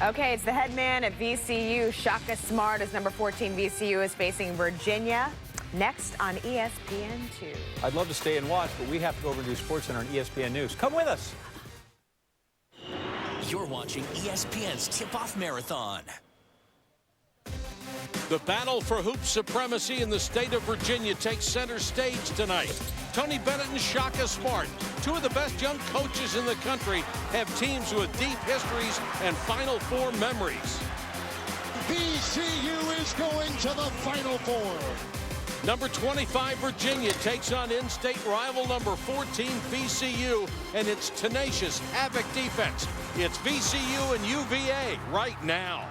Okay, it's the head man at VCU, Shaka Smart, as number 14 VCU is facing Virginia. Next on ESPN2. I'd love to stay and watch, but we have to go over to SportsCenter on ESPN News. Come with us. You're watching ESPN's Tip-Off Marathon. The battle for hoop supremacy in the state of Virginia takes center stage tonight. Tony Bennett and Shaka Smart, two of the best young coaches in the country, have teams with deep histories and Final Four memories. VCU is going to the Final Four. Number 25 Virginia takes on in-state rival number 14 VCU and its tenacious havoc defense. It's VCU and UVA right now.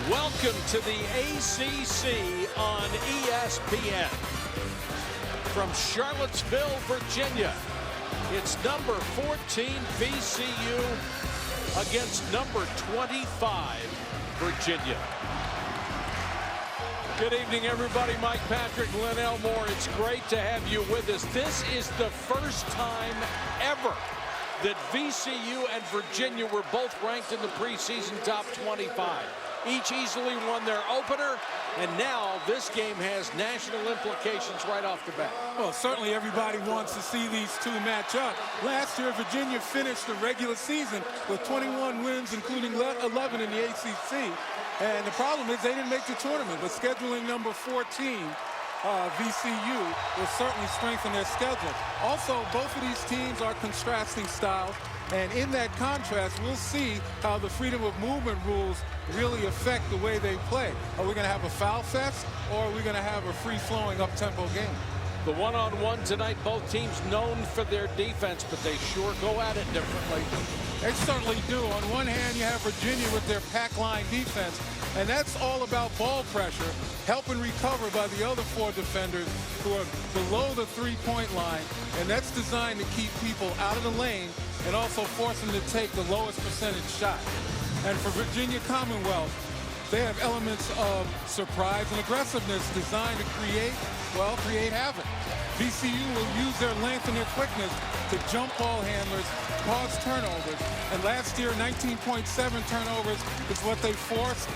Welcome to the ACC on ESPN. From Charlottesville, Virginia, it's number 14 VCU against number 25 Virginia. Good evening, everybody. Mike Patrick, Lynn Elmore. It's great to have you with us. This is the first time ever that VCU and Virginia were both ranked in the preseason top 25. Each easily won their opener, and now this game has national implications right off the bat. Well, certainly everybody wants to see these two match up. Last year, Virginia finished the regular season with 21 wins, including 11 in the ACC. And the problem is they didn't make the tournament, but scheduling number 14, VCU, will certainly strengthen their schedule. Also, both of these teams are contrasting styles, and in that contrast, we'll see how the freedom of movement rules really affect the way they play. Are we going to have a foul fest, or are we going to have a free-flowing, up-tempo game? The one-on-one tonight, both teams known for their defense, but they sure go at it differently. They certainly do. On one hand, you have Virginia with their pack line defense, and that's all about ball pressure, helping recover by the other four defenders who are below the three-point line, and that's designed to keep people out of the lane and also force them to take the lowest percentage shot. And for Virginia Commonwealth, they have elements of surprise and aggressiveness designed to create havoc. VCU will use their length and their quickness to jump ball handlers, cause turnovers. And last year, 19.7 turnovers is what they forced.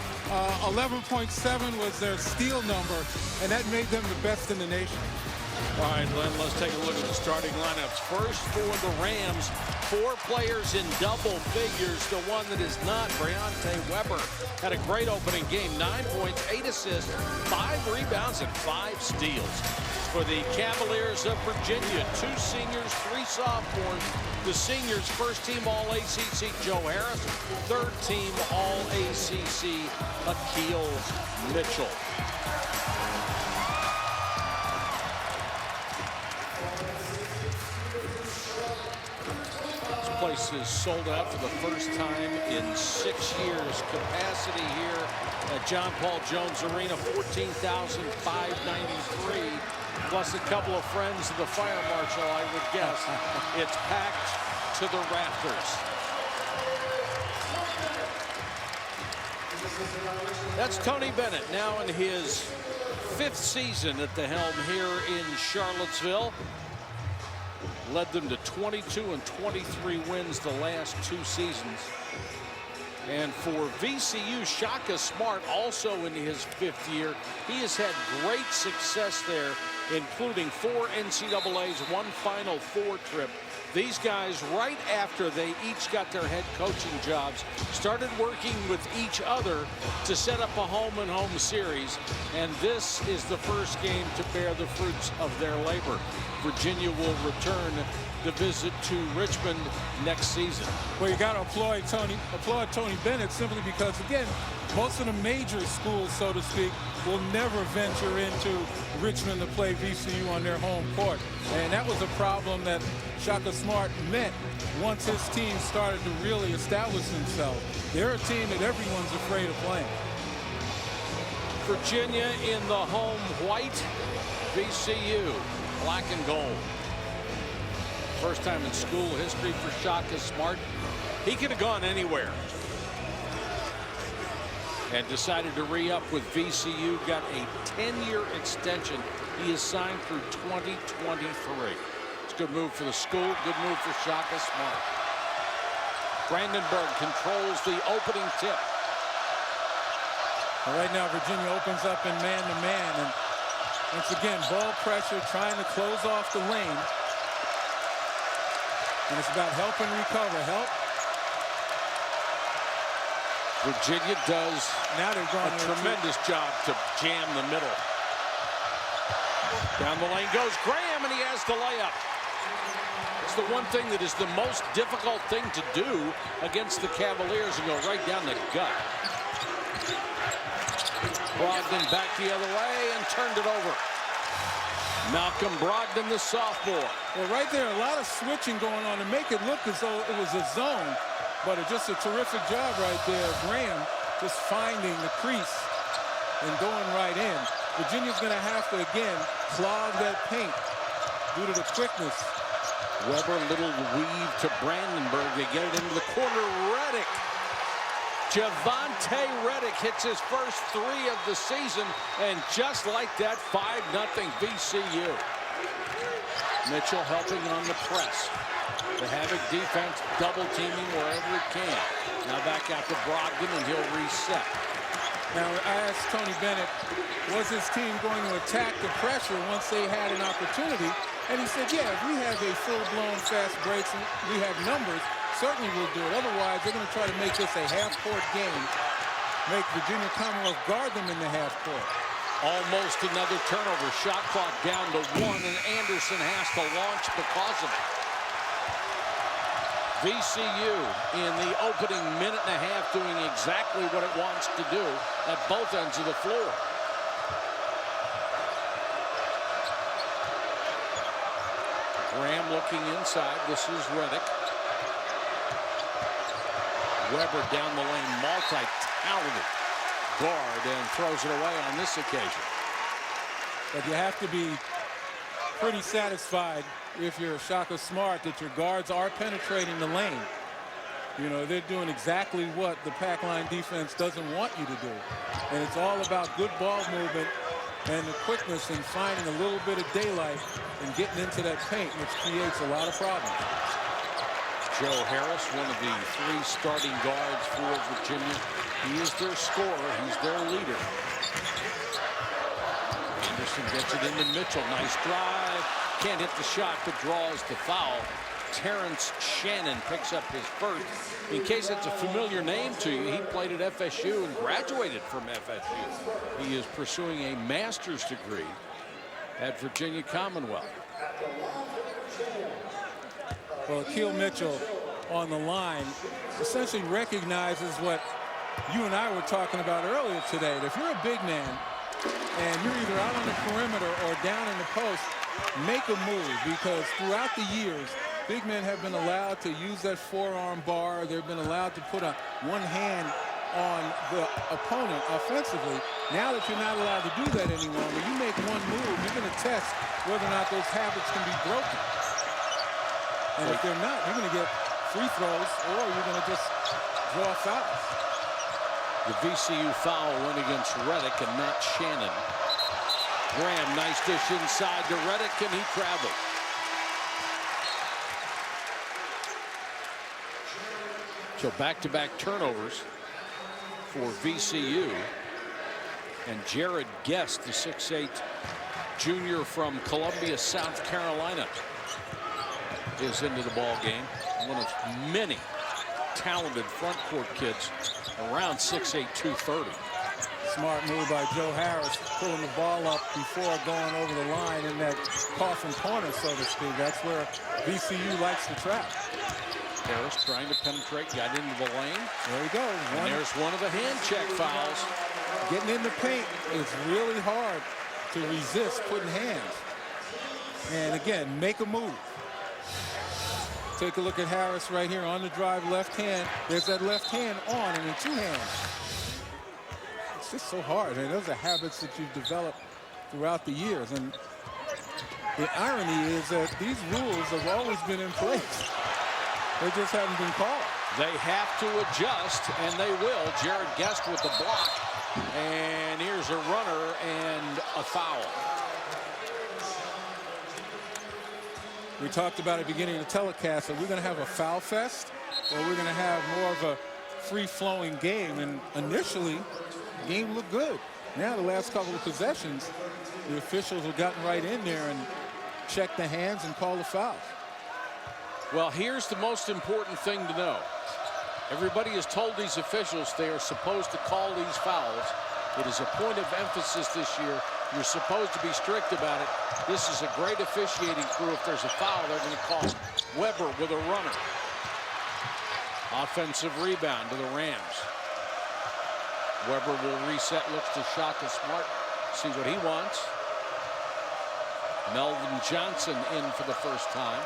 11.7 was their steal number, and that made them the best in the nation. All right, Len, let's take a look at the starting lineups. First for the Rams, 4 players in double figures. The one that is not, Breonte Weber, had a great opening game. 9 points, 8 assists, 5 rebounds, and 5 steals. For the Cavaliers of Virginia, 2 seniors, 3 sophomores. The seniors, first team All-ACC Joe Harris, third team All-ACC Akil Mitchell. Place is sold out for the first time in 6 years. Capacity here at John Paul Jones Arena, 14,593, plus a couple of friends of the fire marshal, I would guess. It's packed to the rafters. That's Tony Bennett, now in his 5th season at the helm here in Charlottesville. Led them to 22 and 23 wins the last 2 seasons. And for VCU, Shaka Smart, also in his 5th year, he has had great success there, including 4 NCAAs, 1 Final Four trip. These guys, right after they each got their head coaching jobs, started working with each other to set up a home-and-home series. And this is the first game to bear the fruits of their labor. Virginia will return the visit to Richmond next season. Well, you got to applaud Tony Bennett simply because, again, most of the major schools, so to speak, will never venture into Richmond to play VCU on their home court. And that was a problem that Shaka Smart met once his team started to really establish themselves. They're a team that everyone's afraid of playing. Virginia in the home white, VCU black and gold. First time in school history for Shaka Smart. He could have gone anywhere. and decided to re-up with VCU. Got a 10-year extension. He is signed through 2023. It's a good move for the school. Good move for Shaka Smart. Brandenburg controls the opening tip. Well, right now, Virginia opens up in man-to-man, and once again, ball pressure, trying to close off the lane. And it's about help and recover. Help. Virginia does Now they're going a tremendous job to jam the middle. Down the lane goes Graham, and he has the layup. It's the one thing that is the most difficult thing to do against the Cavaliers, and go right down the gut. Brogdon back the other way and turned it over. Malcolm Brogdon, the sophomore. Well, right there, a lot of switching going on to make it look as though it was a zone, but it's just a terrific job right there. Graham just finding the crease and going right in. Virginia's going to have to, again, clog that paint due to the quickness. Weber, little weave to Brandenburg. They get it into the corner. Redick. Javonte Redick hits his first 3 of the season, and just like that, 5-0 VCU. Mitchell helping on the press. The Havoc defense double teaming wherever it can. Now back out to Brogdon, and he'll reset. Now, I asked Tony Bennett, was his team going to attack the pressure once they had an opportunity? And he said, yeah, if we have a full-blown fast breaks and we have numbers, certainly we'll do it. Otherwise, they're going to try to make this a half-court game, make Virginia Commonwealth guard them in the half-court. Almost another turnover. Shot clock down to 1, and Anderson has to launch because of it. VCU in the opening minute and a half doing exactly what it wants to do at both ends of the floor. Graham looking inside. This is Redick. Weber down the lane, multi-talented guard, and throws it away on this occasion. But you have to be pretty satisfied if you're Shaka Smart that your guards are penetrating the lane. You know, they're doing exactly what the pack line defense doesn't want you to do. And it's all about good ball movement and the quickness and finding a little bit of daylight and getting into that paint, which creates a lot of problems. Joe Harris, one of the 3 starting guards for Virginia. He is their scorer. He's their leader. Anderson gets it into Mitchell. Nice drive. Can't hit the shot, but draws the foul. Terrence Shannon picks up his first. In case it's a familiar name to you, he played at FSU and graduated from FSU. He is pursuing a master's degree at Virginia Commonwealth. Well, Akil Mitchell on the line essentially recognizes what you and I were talking about earlier today. That if you're a big man and you're either out on the perimeter or down in the post, make a move, because throughout the years, big men have been allowed to use that forearm bar. They've been allowed to put one hand on the opponent offensively. Now that you're not allowed to do that anymore, when you make one move, you're going to test whether or not those habits can be broken. And if they're not, you're going to get free throws, or you're going to just draw fouls. The VCU foul went against Redick and not Shannon. Graham, nice dish inside to Redick, and he traveled. So back-to-back turnovers for VCU. And Jared Guest, the 6'8" junior from Columbia, South Carolina, is into the ball game. One of many talented front court kids around 6'8", 230. Smart move by Joe Harris, pulling the ball up before going over the line in that coffin corner, so to speak. That's where VCU likes to trap. Harris trying to penetrate, got into the lane. There he goes. And there's one of the hand check fouls. Getting in the paint is really hard to resist putting hands. And again, make a move. Take a look at Harris right here on the drive, left hand. There's that left hand on and in 2 hands. It's just so hard. And those are habits that you've developed throughout the years. And the irony is that these rules have always been in place. They just haven't been called. They have to adjust, and they will. Jared Guest with the block. And here's a runner and a foul. We talked about at the beginning of the telecast that we're going to have a foul fest, or we're going to have more of a free-flowing game. And initially, the game looked good. Now, the last couple of possessions, the officials have gotten right in there and checked the hands and called the foul. Well, here's the most important thing to know. Everybody has told these officials they are supposed to call these fouls. It is a point of emphasis this year. You're supposed to be strict about it. This is a great officiating crew. If there's a foul, they're going to call it. Weber with a runner. Offensive rebound to the Rams. Weber will reset, looks to Shaka Smart, see what he wants. Melvin Johnson in for the first time.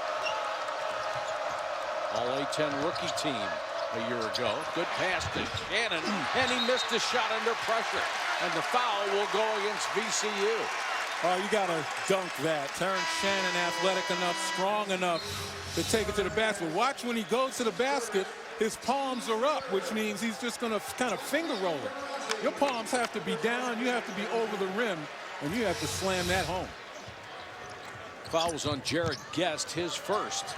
All A-10 rookie team a year ago. Good pass to Shannon, and he missed a shot under pressure. And the foul will go against VCU. Oh, you got to dunk that. Terrence Shannon athletic enough, strong enough to take it to the basket. Watch when he goes to the basket, his palms are up, which means he's just going to kind of finger roll it. Your palms have to be down, you have to be over the rim, and you have to slam that home. Fouls on Jared Guest, his first.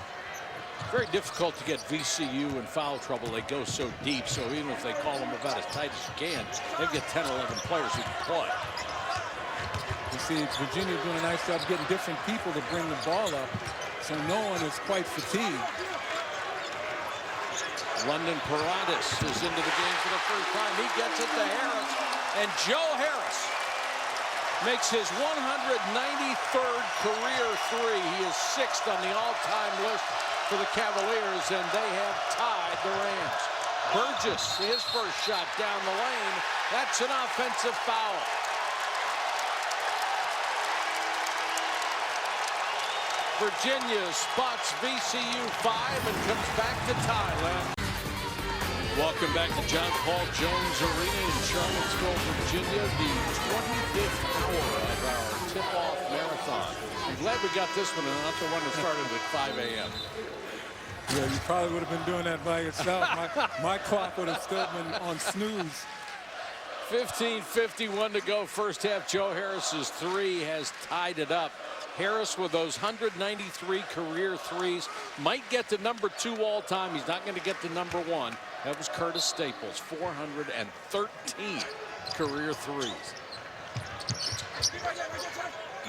Very difficult to get VCU in foul trouble. They go so deep, so even if they call them about as tight as you can, they've got 10 or 11 players who can play. You see Virginia doing a nice job getting different people to bring the ball up, so no one is quite fatigued. London Paradis is into the game for the first time. He gets it to Harris, and Joe Harris makes his 193rd career three. He is 6th on the all-time list for the Cavaliers, and they have tied the Rams. Burgess, his first shot down the lane. That's an offensive foul. Virginia spots VCU 5 and comes back to Thailand. Welcome back to John Paul Jones Arena in Charlottesville, Virginia, the 25th hour of our tip-off marathon. I'm glad we got this one and not the one that started at 5 a.m. Yeah, you probably would have been doing that by yourself. My clock would have still been on snooze. 15:51 to go. First half, Joe Harris's three has tied it up. Harris with those 193 career threes might get to number 2 all time. He's not going to get to number 1. That was Curtis Staples, 413 career threes.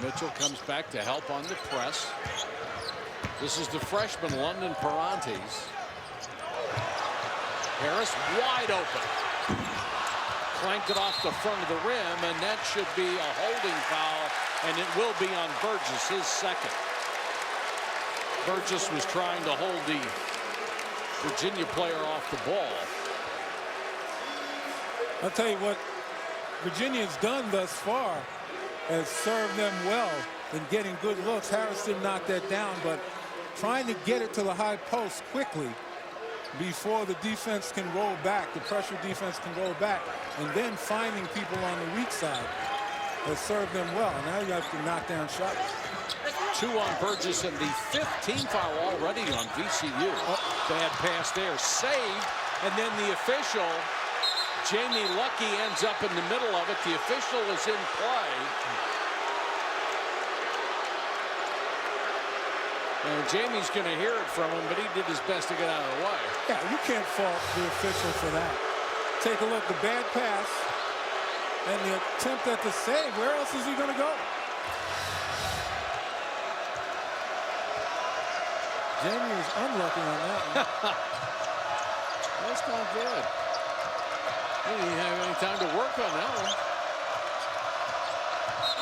Mitchell comes back to help on the press. This is the freshman, London Parantes. Harris wide open. Clanked it off the front of the rim, and that should be a holding foul, and it will be on Burgess, his second. Burgess was trying to hold the Virginia player off the ball. I'll tell you what Virginia's done thus far has served them well in getting good looks. Harris didn't knock that down, but trying to get it to the high post quickly before the defense can roll back, the pressure defense can roll back, and then finding people on the weak side has served them well. Now you have to knock down shots. 2 on Burgess, and the 15th foul already on VCU. Bad pass there, saved, and then the official, Jamie Lucky, ends up in the middle of it. The official is in play. And Jamie's going to hear it from him, but he did his best to get out of the way. Yeah, you can't fault the official for that. Take a look, the bad pass and the attempt at the save. Where else is he going to go? Jamie is unlucky on that one. That's not good. He didn't have any time to work on that one.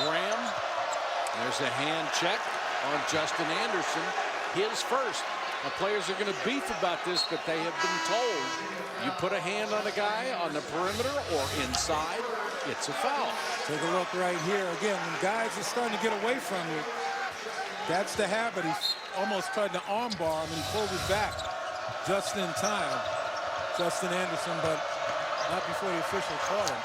Graham, there's a hand check on Justin Anderson, his first. Now, players are going to beef about this, but they have been told you put a hand on a guy on the perimeter or inside, it's a foul. Take a look right here. Again, when guys are starting to get away from you, that's the habit. He almost tried to arm bar him, and he pulled it back just in time. Justin Anderson, but not before the official caught him.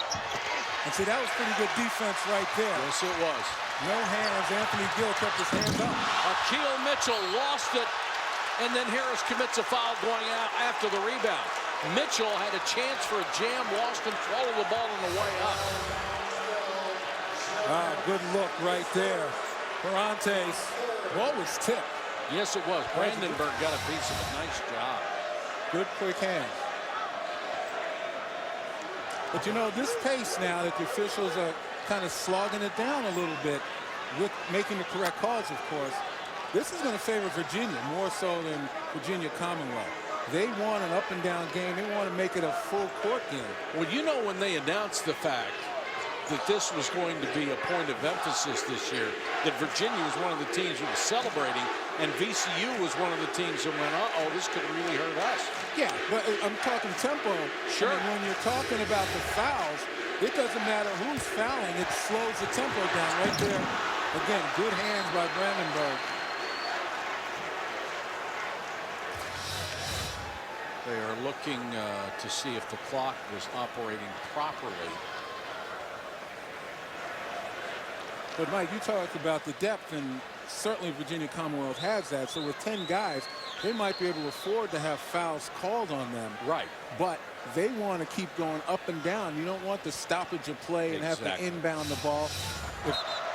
And see, that was pretty good defense right there. Yes, it was. No hands. Anthony Gill kept his hands up. Akeel Mitchell lost it, And then Harris commits a foul going out after the rebound. Mitchell had a chance for a jam, lost control of the ball on the way up. Good look right there. Ferrante's ball was tipped. Yes, it was. Brandenburg got a piece of it. Nice job. Good quick hands. But you know, this pace now that the officials are kind of slogging it down a little bit with making the correct calls, of course, this is going to favor Virginia more so than Virginia Commonwealth. They want an up-and-down game. They want to make it a full-court game. Well, you know, when they announced the fact that this was going to be a point of emphasis this year, that Virginia was one of the teams who was celebrating, and VCU was one of the teams that went, uh-oh, this could really hurt us. Yeah, but I'm talking tempo. Sure. I mean, when you're talking about the fouls, it doesn't matter who's fouling. It slows the tempo down right there. Again, good hands by Brandenburg. They are looking to see if the clock was operating properly. But, Mike, you talked about the depth, and certainly Virginia Commonwealth has that. So with 10 guys, they might be able to afford to have fouls called on them. Right. But they want to keep going up and down. You don't want the stoppage of play and have to inbound the ball.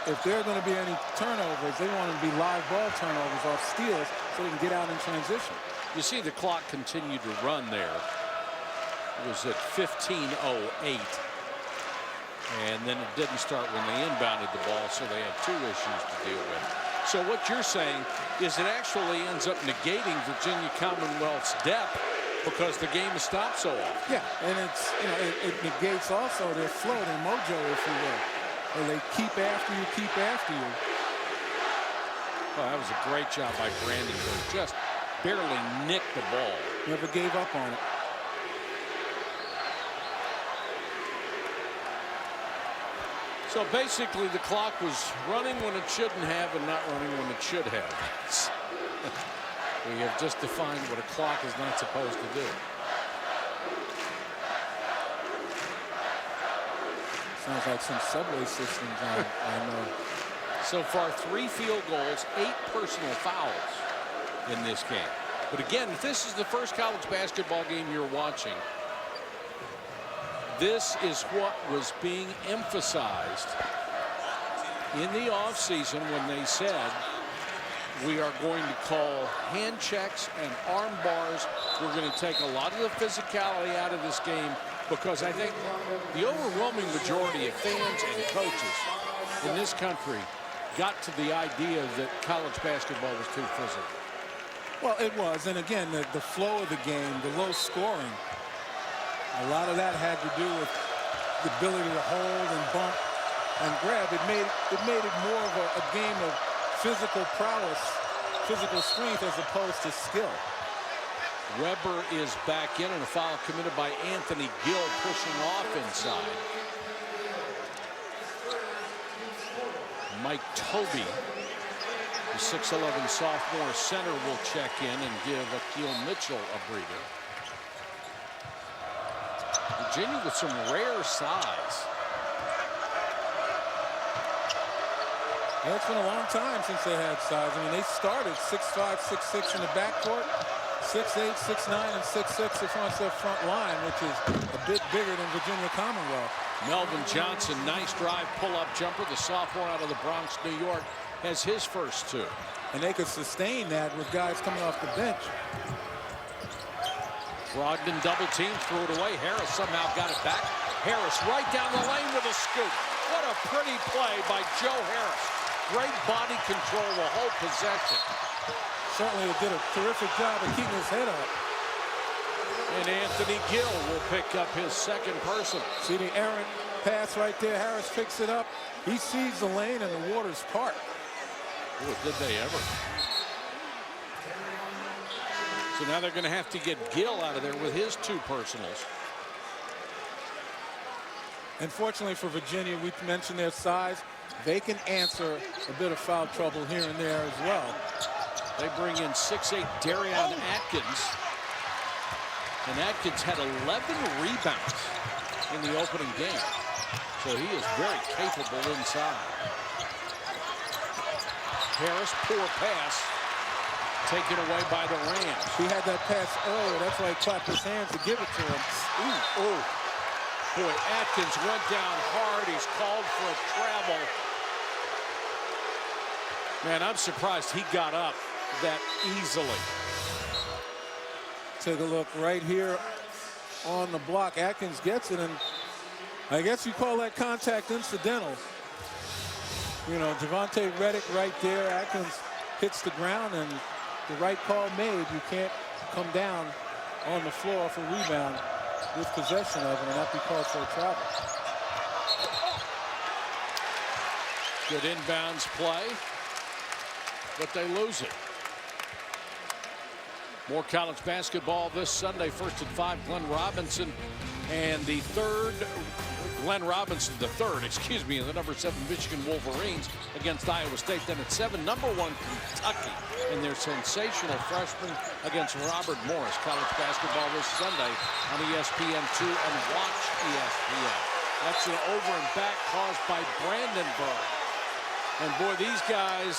If there are going to be any turnovers, they want them to be live ball turnovers off steals so they can get out in transition. You see the clock continued to run there. It was at 15:08. And then it didn't start when they inbounded the ball, so they had two issues to deal with. So what you're saying is it actually ends up negating Virginia Commonwealth's depth because the game is stopped so often. Yeah, and it's, you know, it negates also their flow, their mojo, if you will. And they keep after you, keep after you. Well, that was a great job by Brandenburg. Just barely nicked the ball. Never gave up on it. So basically the clock was running when it shouldn't have and not running when it should have. We have just defined what a clock is not supposed to do. Sounds like some subway systems I know. So far 3 field goals, 8 personal fouls in this game. But again, if this is the first college basketball game you're watching, this is what was being emphasized in the offseason when they said we are going to call hand checks and arm bars. We're going to take a lot of the physicality out of this game because I think the overwhelming majority of fans and coaches in this country got to the idea that college basketball was too physical. Well, it was. And again, the flow of the game, the low scoring, a lot of that had to do with the ability to hold and bump and grab. It made it more of a game of physical prowess, physical strength as opposed to skill. Weber is back in, and a foul committed by Anthony Gill pushing off inside. Mike Tobey, the 6'11" sophomore center, will check in and give Akil Mitchell a breather. Virginia with some rare size. Yeah, it's been a long time since they had size. I mean, they started 6'5", 6'6" in the backcourt, 6'8", 6'9", and 6'6" across their front line, which is a bit bigger than Virginia Commonwealth. Melvin Johnson, nice drive, pull-up jumper. The sophomore out of the Bronx, New York, has his first 2. And they could sustain that with guys coming off the bench. Brogdon double team, threw it away. Harris somehow got it back. Harris right down the lane with a scoop. What a pretty play by Joe Harris. Great body control the whole possession. Certainly did a terrific job of keeping his head up. And Anthony Gill will pick up his second person. See the errant pass right there. Harris picks it up. He sees the lane and the waters part. Boy, did they ever. So now they're going to have to get Gill out of there with his 2 personals. Unfortunately for Virginia, we mentioned their size. They can answer a bit of foul trouble here and there as well. They bring in 6'8" Darion Atkins. And Atkins had 11 rebounds in the opening game. So he is very capable inside. Harris, poor pass. Taken away by the Rams. He had that pass earlier. That's why he clapped his hands to give it to him. Ooh, oh. Boy, Atkins went down hard. He's called for a travel. Man, I'm surprised he got up that easily. Take a look right here on the block. Atkins gets it, and I guess you call that contact incidental. You know, Javonte Reddick right there. Atkins hits the ground, and the right call made. You can't come down on the floor for rebound with possession of it and not be called for a travel. Good inbounds play, but they lose it. More college basketball this Sunday. First at 5, Glenn Robinson, and the third, Glenn Robinson, the third, excuse me, and the number 7 Michigan Wolverines against Iowa State. Then at 7, number 1 Kentucky, and their sensational freshman against Robert Morris. College basketball this Sunday on ESPN2 and watch ESPN. That's an over and back caused by Brandenburg. And boy, these guys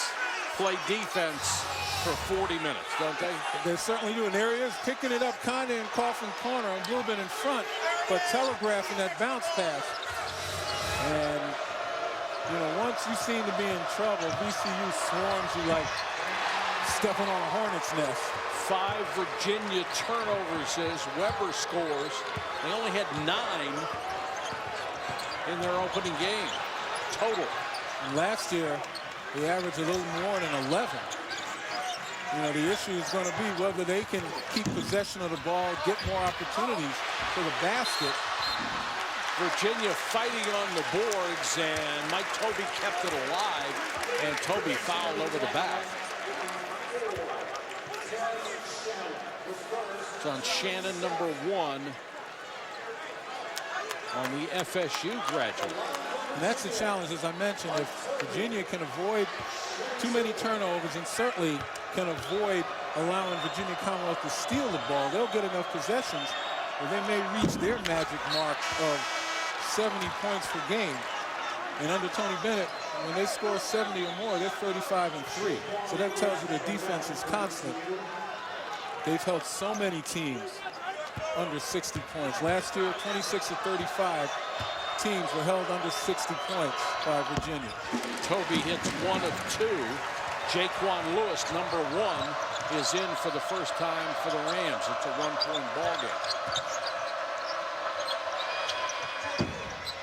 play defense for 40 minutes, don't they? They certainly do. And there he is, picking it up kind of in Coffin corner, a little bit in front, but telegraphing that bounce pass. And, you know, once you seem to be in trouble, VCU swarms you like stepping on a hornet's nest. 5 Virginia turnovers as Weber scores. They only had 9 in their opening game total. Last year, they averaged a little more than 11. You know, the issue is going to be whether they can keep possession of the ball, get more opportunities for the basket. Virginia fighting on the boards, and Mike Tobey kept it alive, and Tobey fouled over the back. It's on Shannon, number 1, on the FSU graduate. And that's the challenge, as I mentioned. If Virginia can avoid too many turnovers and certainly can avoid allowing Virginia Commonwealth to steal the ball, they'll get enough possessions where they may reach their magic mark of 70 points per game. And under Tony Bennett, when they score 70 or more, they're 35-3. So that tells you the defense is constant. They've held so many teams under 60 points. Last year, 26-35 teams were held under 60 points by Virginia. Tobey hits 1 of 2. Jaquan Lewis, number 1, is in for the first time for the Rams. It's a 1-point ball game.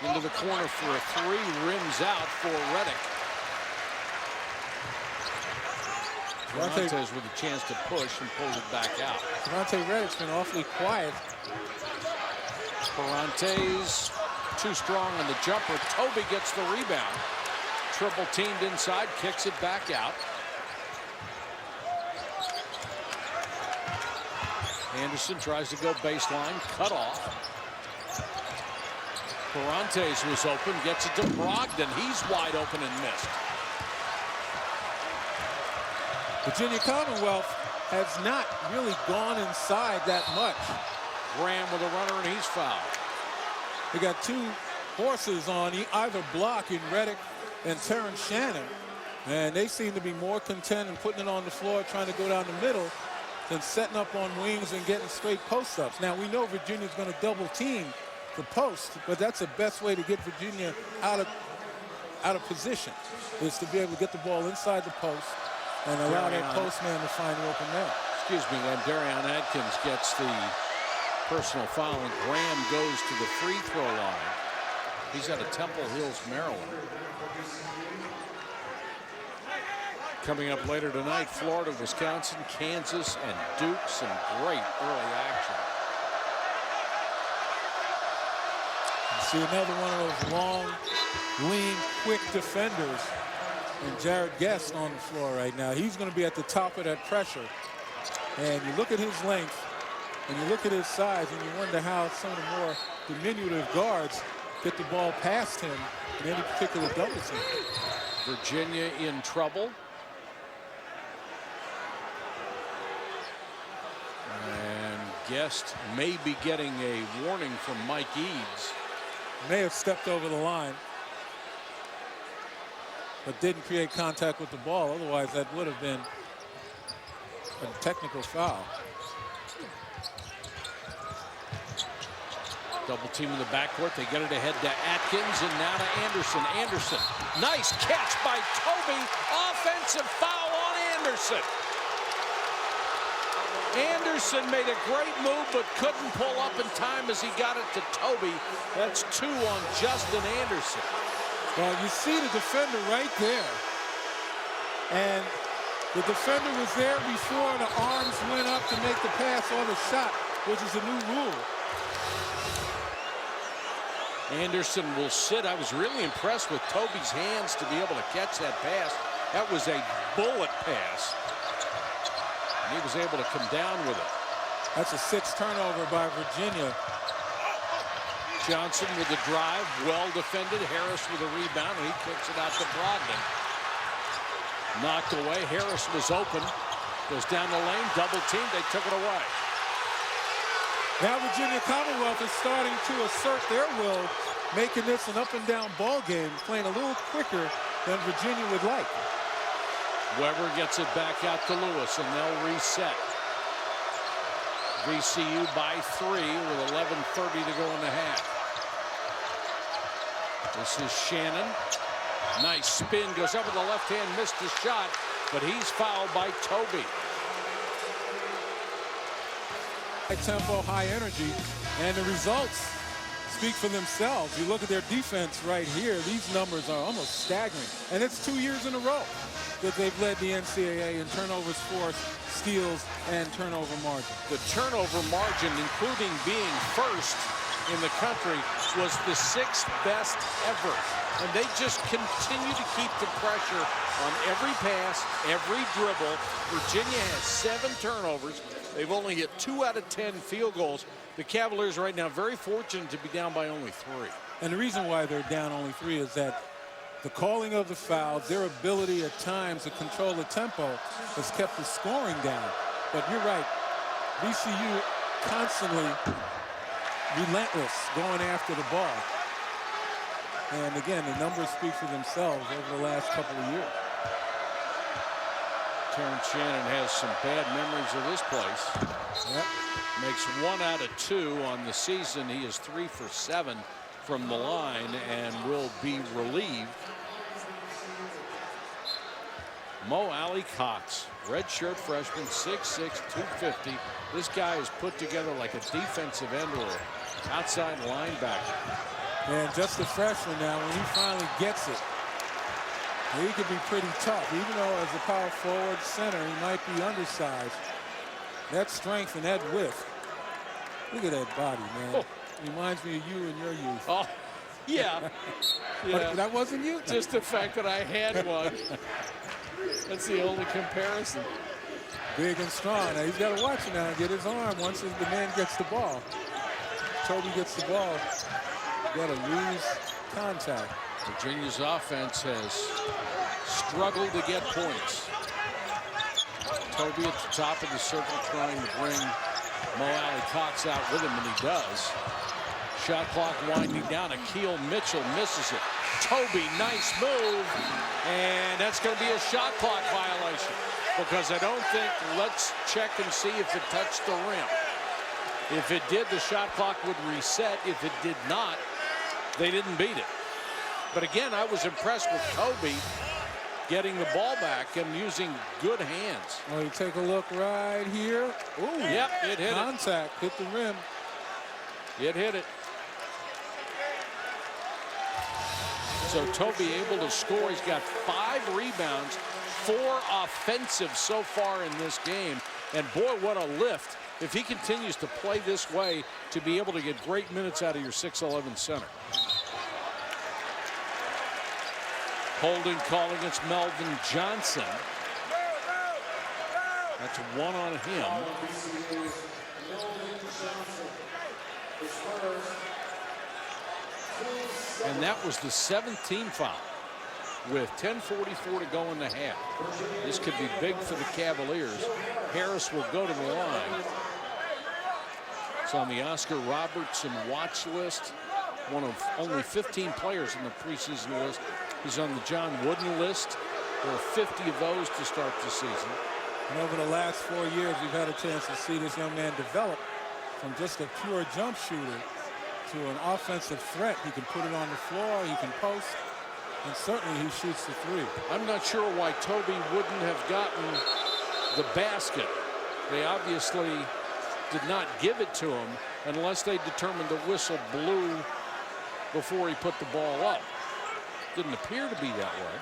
Into the corner for a 3, rims out for Reddick. Montez with a chance to push and pulls it back out. Javonte Reddick's been awfully quiet. Parante's too strong on the jumper. Tobey gets the rebound. Triple teamed inside, kicks it back out. Anderson tries to go baseline, cut off. Parantes was open, gets it to Brogdon. He's wide open and missed. Virginia Commonwealth has not really gone inside that much. Graham with a runner, and he's fouled. They got 2 horses on either block in Reddick and Terrence Shannon. And they seem to be more content in putting it on the floor, trying to go down the middle, than setting up on wings and getting straight post-ups. Now, we know Virginia's going to double team the post, but that's the best way to get Virginia out of position, is to be able to get the ball inside the post and allow that postman to find the open man. Excuse me, when Darion Atkins gets the personal foul and Graham goes to the free throw line. He's out of Temple Hills, Maryland. Coming up later tonight, Florida, Wisconsin, Kansas, and Duke. Some great early action. You see another one of those long, lean, quick defenders. And Jared Guest on the floor right now. He's going to be at the top of that pressure. And you look at his length, and you look at his size, and you wonder how some of the more diminutive guards get the ball past him in any particular double team. Virginia in trouble. And Guest may be getting a warning from Mike Eads. May have stepped over the line, but didn't create contact with the ball. Otherwise, that would have been a technical foul. Double team in the backcourt. They get it ahead to Atkins and now to Anderson. Anderson, nice catch by Toby. Offensive foul on Anderson. Anderson made a great move but couldn't pull up in time as he got it to Toby. That's 2 on Justin Anderson. Well, you see the defender right there. And the defender was there before the arms went up to make the pass or the shot, which is a new rule. Anderson will sit. I was really impressed with Toby's hands to be able to catch that pass. That was a bullet pass. And he was able to come down with it. That's a 6th turnover by Virginia. Johnson with the drive, well defended. Harris with a rebound, and he kicks it out to Brogdon. Knocked away. Harris was open. Goes down the lane, double team. They took it away. Now Virginia Commonwealth is starting to assert their will, making this an up-and-down ball game, playing a little quicker than Virginia would like. Weber gets it back out to Lewis, and they'll reset. VCU by 3 with 11:30 to go in the half. This is Shannon. Nice spin, goes up with the left hand, missed the shot, but he's fouled by Toby. High tempo, high energy, and the results speak for themselves. You look at their defense right here, these numbers are almost staggering. And it's 2 years in a row that they've led the NCAA in turnovers forced, steals, and turnover margin. The turnover margin, including being first in the country, was the 6th best ever. And they just continue to keep the pressure on every pass, every dribble. Virginia has 7 turnovers. They've only hit 2 out of 10 field goals. The Cavaliers right now very fortunate to be down by only 3. And the reason why they're down only 3 is that the calling of the fouls, their ability at times to control the tempo has kept the scoring down. But you're right, VCU constantly relentless going after the ball. And again, the numbers speak for themselves over the last couple of years. Terrence Shannon has some bad memories of this place. Yep. Makes 1 out of 2 on the season. He is 3 for 7 from the line and will be relieved. Mo Alley Cox, redshirt freshman, 6'6", 250. This guy is put together like a defensive end or outside linebacker. And just a freshman now, when he finally gets it, he could be pretty tough. Even though as a power forward center, he might be undersized. That strength and that width. Look at that body, man. Oh. Reminds me of you and your youth. Oh, yeah. But that wasn't you? Just the fact that I had one. That's the only comparison. Big and strong. Now he's got to watch it now and get his arm once the man gets the ball. Toby gets the ball. Got to lose contact. Virginia's offense has struggled to get points. Toby at the top of the circle trying to bring Mo Alley Cox out with him, and he does. Shot clock winding down. Akeel Mitchell misses it. Toby, nice move. And that's going to be a shot clock violation because I don't think, let's check and see if it touched the rim. If it did, the shot clock would reset. If it did not, they didn't beat it. But again, I was impressed with Toby getting the ball back and using good hands. Oh, you take a look right here. Ooh, yep, it hit contact, hit the rim. It hit it. So Toby able to score. He's got 5 rebounds, 4 offensive so far in this game. And boy, what a lift if he continues to play this way to be able to get great minutes out of your 6'11" center. Holding call against Melvin Johnson. That's 1 on him. And that was the 17th foul with 10:44 to go in the half. This could be big for the Cavaliers. Harris will go to the line. It's on the Oscar Robertson watch list. One of only 15 players in the preseason list. He's on the John Wooden list. There are 50 of those to start the season. And over the last 4 years, we've had a chance to see this young man develop from just a pure jump shooter to an offensive threat. He can put it on the floor, he can post, and certainly he shoots the three. I'm not sure why Toby wouldn't have gotten the basket. They obviously did not give it to him unless they determined the whistle blew before he put the ball up. Didn't appear to be that way.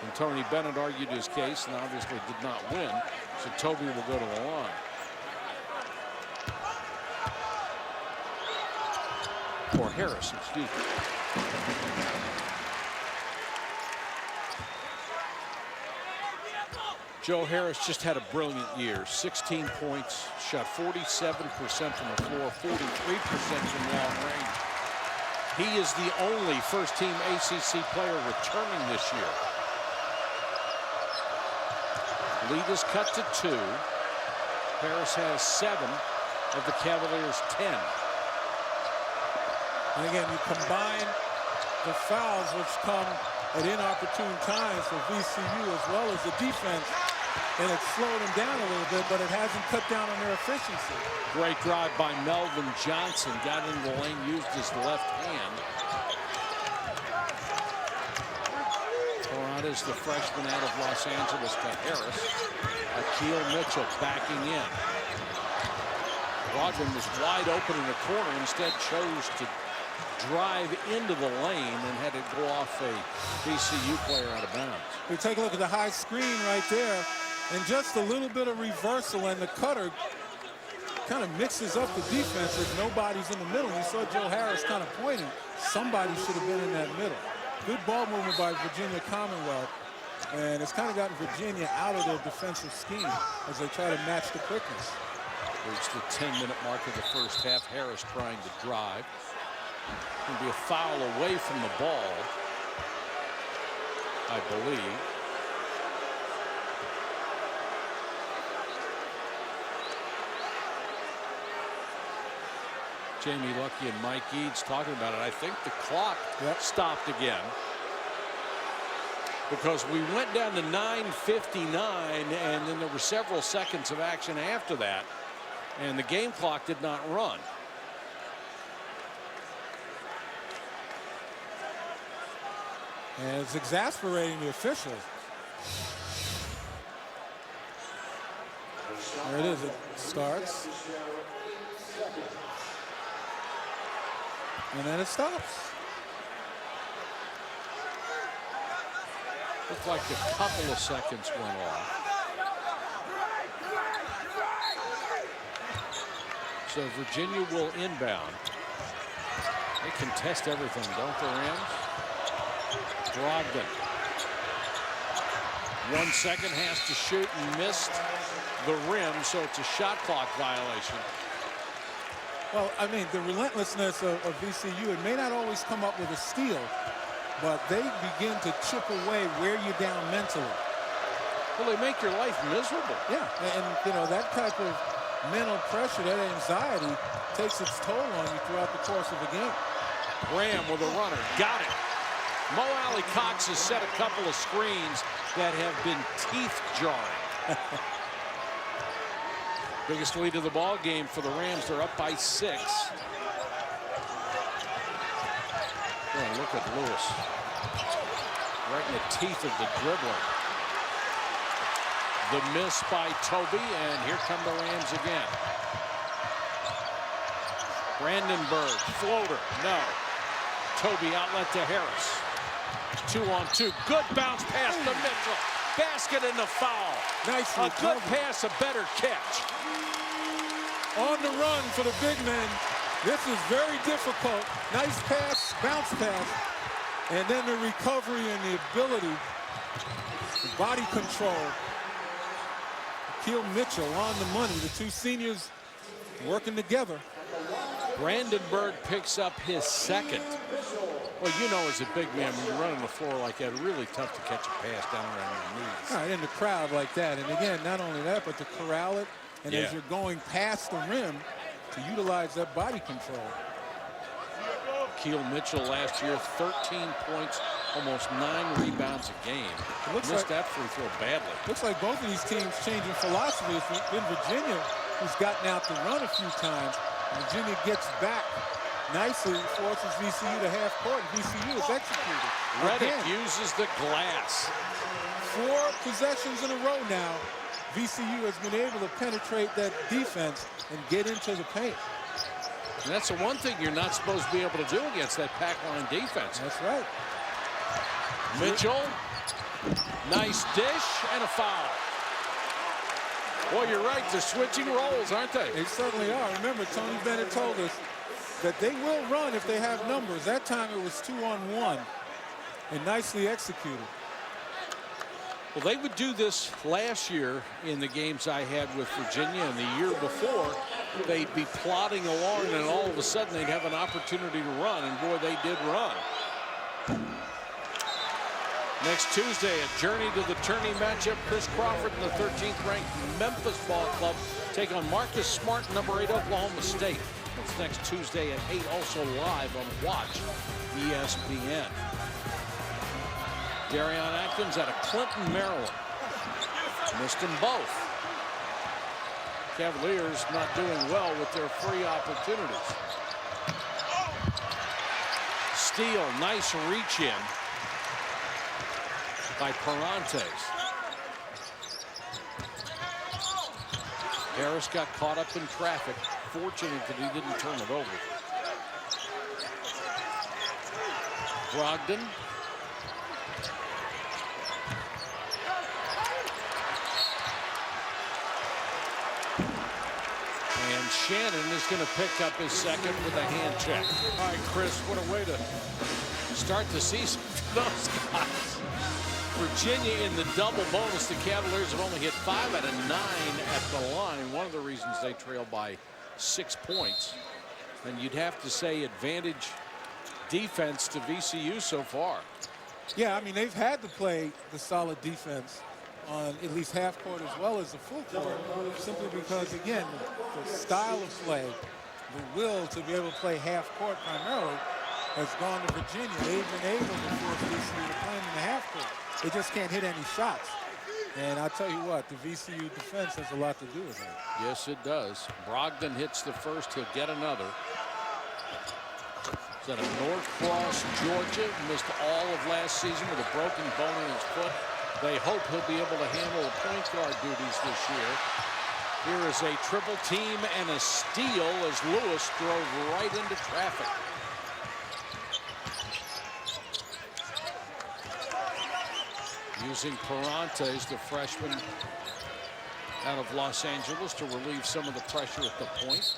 And Tony Bennett argued his case and obviously did not win. So Toby will go to the line. Or Harris, excuse me. Joe Harris just had a brilliant year. 16 points, shot 47% from the floor, 43% from long range. He is the only first-team ACC player returning this year. Lead is cut to 2. Harris has 7 of the Cavaliers' 10. And again, you combine the fouls which come at inopportune times for VCU as well as the defense, and it slowed them down a little bit, but it hasn't cut down on their efficiency. Great drive by Melvin Johnson. Got in the lane, used his left hand. Is the freshman out of Los Angeles to Harris. Akeel Mitchell backing in. Brogdon was wide open in the corner, instead chose to drive into the lane and had it go off a VCU player out of bounds. We take a look at the high screen right there, and just a little bit of reversal, and the cutter kind of mixes up the defense if nobody's in the middle. You saw Joe Harris kind of pointing. Somebody should have been in that middle. Good ball movement by Virginia Commonwealth, and it's kind of gotten Virginia out of their defensive scheme as they try to match the quickness. Reached the 10-minute mark of the first half. Harris trying to drive. Going to be a foul away from the ball, I believe. Jamie Luckey and Mike Eads talking about it. I think the clock stopped again because we went down to 9:59, and then there were several seconds of action after that, and the game clock did not run. And it's exasperating the officials. There it is. It starts. And then it stops. Looked like a couple of seconds went off. So Virginia will inbound. They contest everything, don't the Rams? Brogdon. 1 second, has to shoot and missed the rim, so it's a shot clock violation. Well, I mean, the relentlessness of VCU, it may not always come up with a steal, but they begin to chip away, wear you down mentally. Well, they make your life miserable. Yeah, and you know, that type of mental pressure, that anxiety takes its toll on you throughout the course of the game. Graham with a runner, got it. Mo Alley Cox has set a couple of screens that have been teeth-jarring. Biggest lead of the ball game for the Rams. They're up by 6. Oh, look at Lewis. Right in the teeth of the dribbler. The miss by Toby, and here come the Rams again. Brandenburg, floater, no. Toby outlet to Harris. 2-on-2, good bounce pass to Mitchell. Basket and the foul. Nice. A good pass, a better catch. On the run for the big men. This is very difficult. Nice pass, bounce pass. And then the recovery and the ability, the body control. Akeel Mitchell on the money. The two seniors working together. Brandenburg picks up his second. Well, you know, as a big man, when you're running the floor like that, really tough to catch a pass down around your knees. All right, in the crowd like that. And again, not only that, but to corral it. And as you're going past the rim, to utilize that body control. Akeel Mitchell last year, 13 points, almost 9 rebounds a game. Missed that free throw badly. Looks like both of these teams changing philosophy. It's been Virginia who's gotten out to run a few times. Virginia gets back nicely, forces VCU to half court, and VCU is executed. Reddick uses the glass. 4 possessions in a row now. VCU has been able to penetrate that defense and get into the paint. And that's the one thing you're not supposed to be able to do against that pack line defense. That's right. Mitchell, nice dish and a foul. Well, you're right. They're switching roles, aren't they? They certainly are. Remember, Tony Bennett told us that they will run if they have numbers. That time it was 2-on-1 and nicely executed. Well, they would do this last year in the games I had with Virginia, and the year before they'd be plodding along and all of a sudden they'd have an opportunity to run, and boy, they did run. Next Tuesday, a journey to the tourney matchup. Chris Crawford and the 13th ranked Memphis Ball Club take on Marcus Smart, number 8 Oklahoma State. That's next Tuesday at 8, also live on Watch ESPN. Darion Atkins out of Clinton, Maryland. Missed them both. Cavaliers not doing well with their free opportunities. Steele, nice reach in by Parantes. Harris got caught up in traffic. Fortunate that he didn't turn it over. Brogdon. And Shannon is going to pick up his second with a hand check. All right, Chris, what a way to start the season for those guys. Virginia in the double bonus. The Cavaliers have only hit 5 out of 9 at the line. One of the reasons they trail by 6 points. And you'd have to say advantage defense to VCU so far. Yeah, I mean, they've had to play the solid defense on at least half court as well as the full court, simply because, again, the style of play, the will to be able to play half court primarily has gone to Virginia. They've been able to force VCU to play in the half court. They just can't hit any shots. And I'll tell you what, the VCU defense has a lot to do with that. Yes, it does. Brogdon hits the first. He'll get another. He's out of North Cross, Georgia. Missed all of last season with a broken bone in his foot. They hope he'll be able to handle the point guard duties this year. Here is a triple team and a steal as Lewis drove right into traffic. Using Parantes, the freshman out of Los Angeles, to relieve some of the pressure at the point.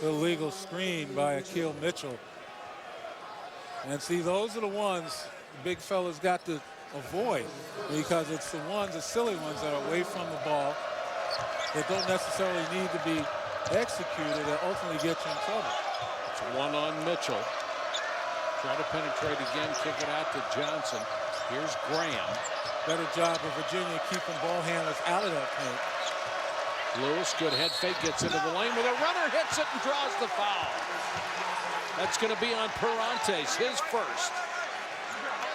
Illegal screen by Akil Mitchell. And see, those are the ones the big fella's got to avoid, because it's the ones, the silly ones, that are away from the ball that don't necessarily need to be executed that ultimately get you in trouble. It's one on Mitchell. Try to penetrate again, kick it out to Johnson. Here's Graham. Better job of Virginia keeping ball handlers out of that paint. Lewis, good head fake, gets into the lane with a runner, hits it and draws the foul. That's going to be on Parantes, his first.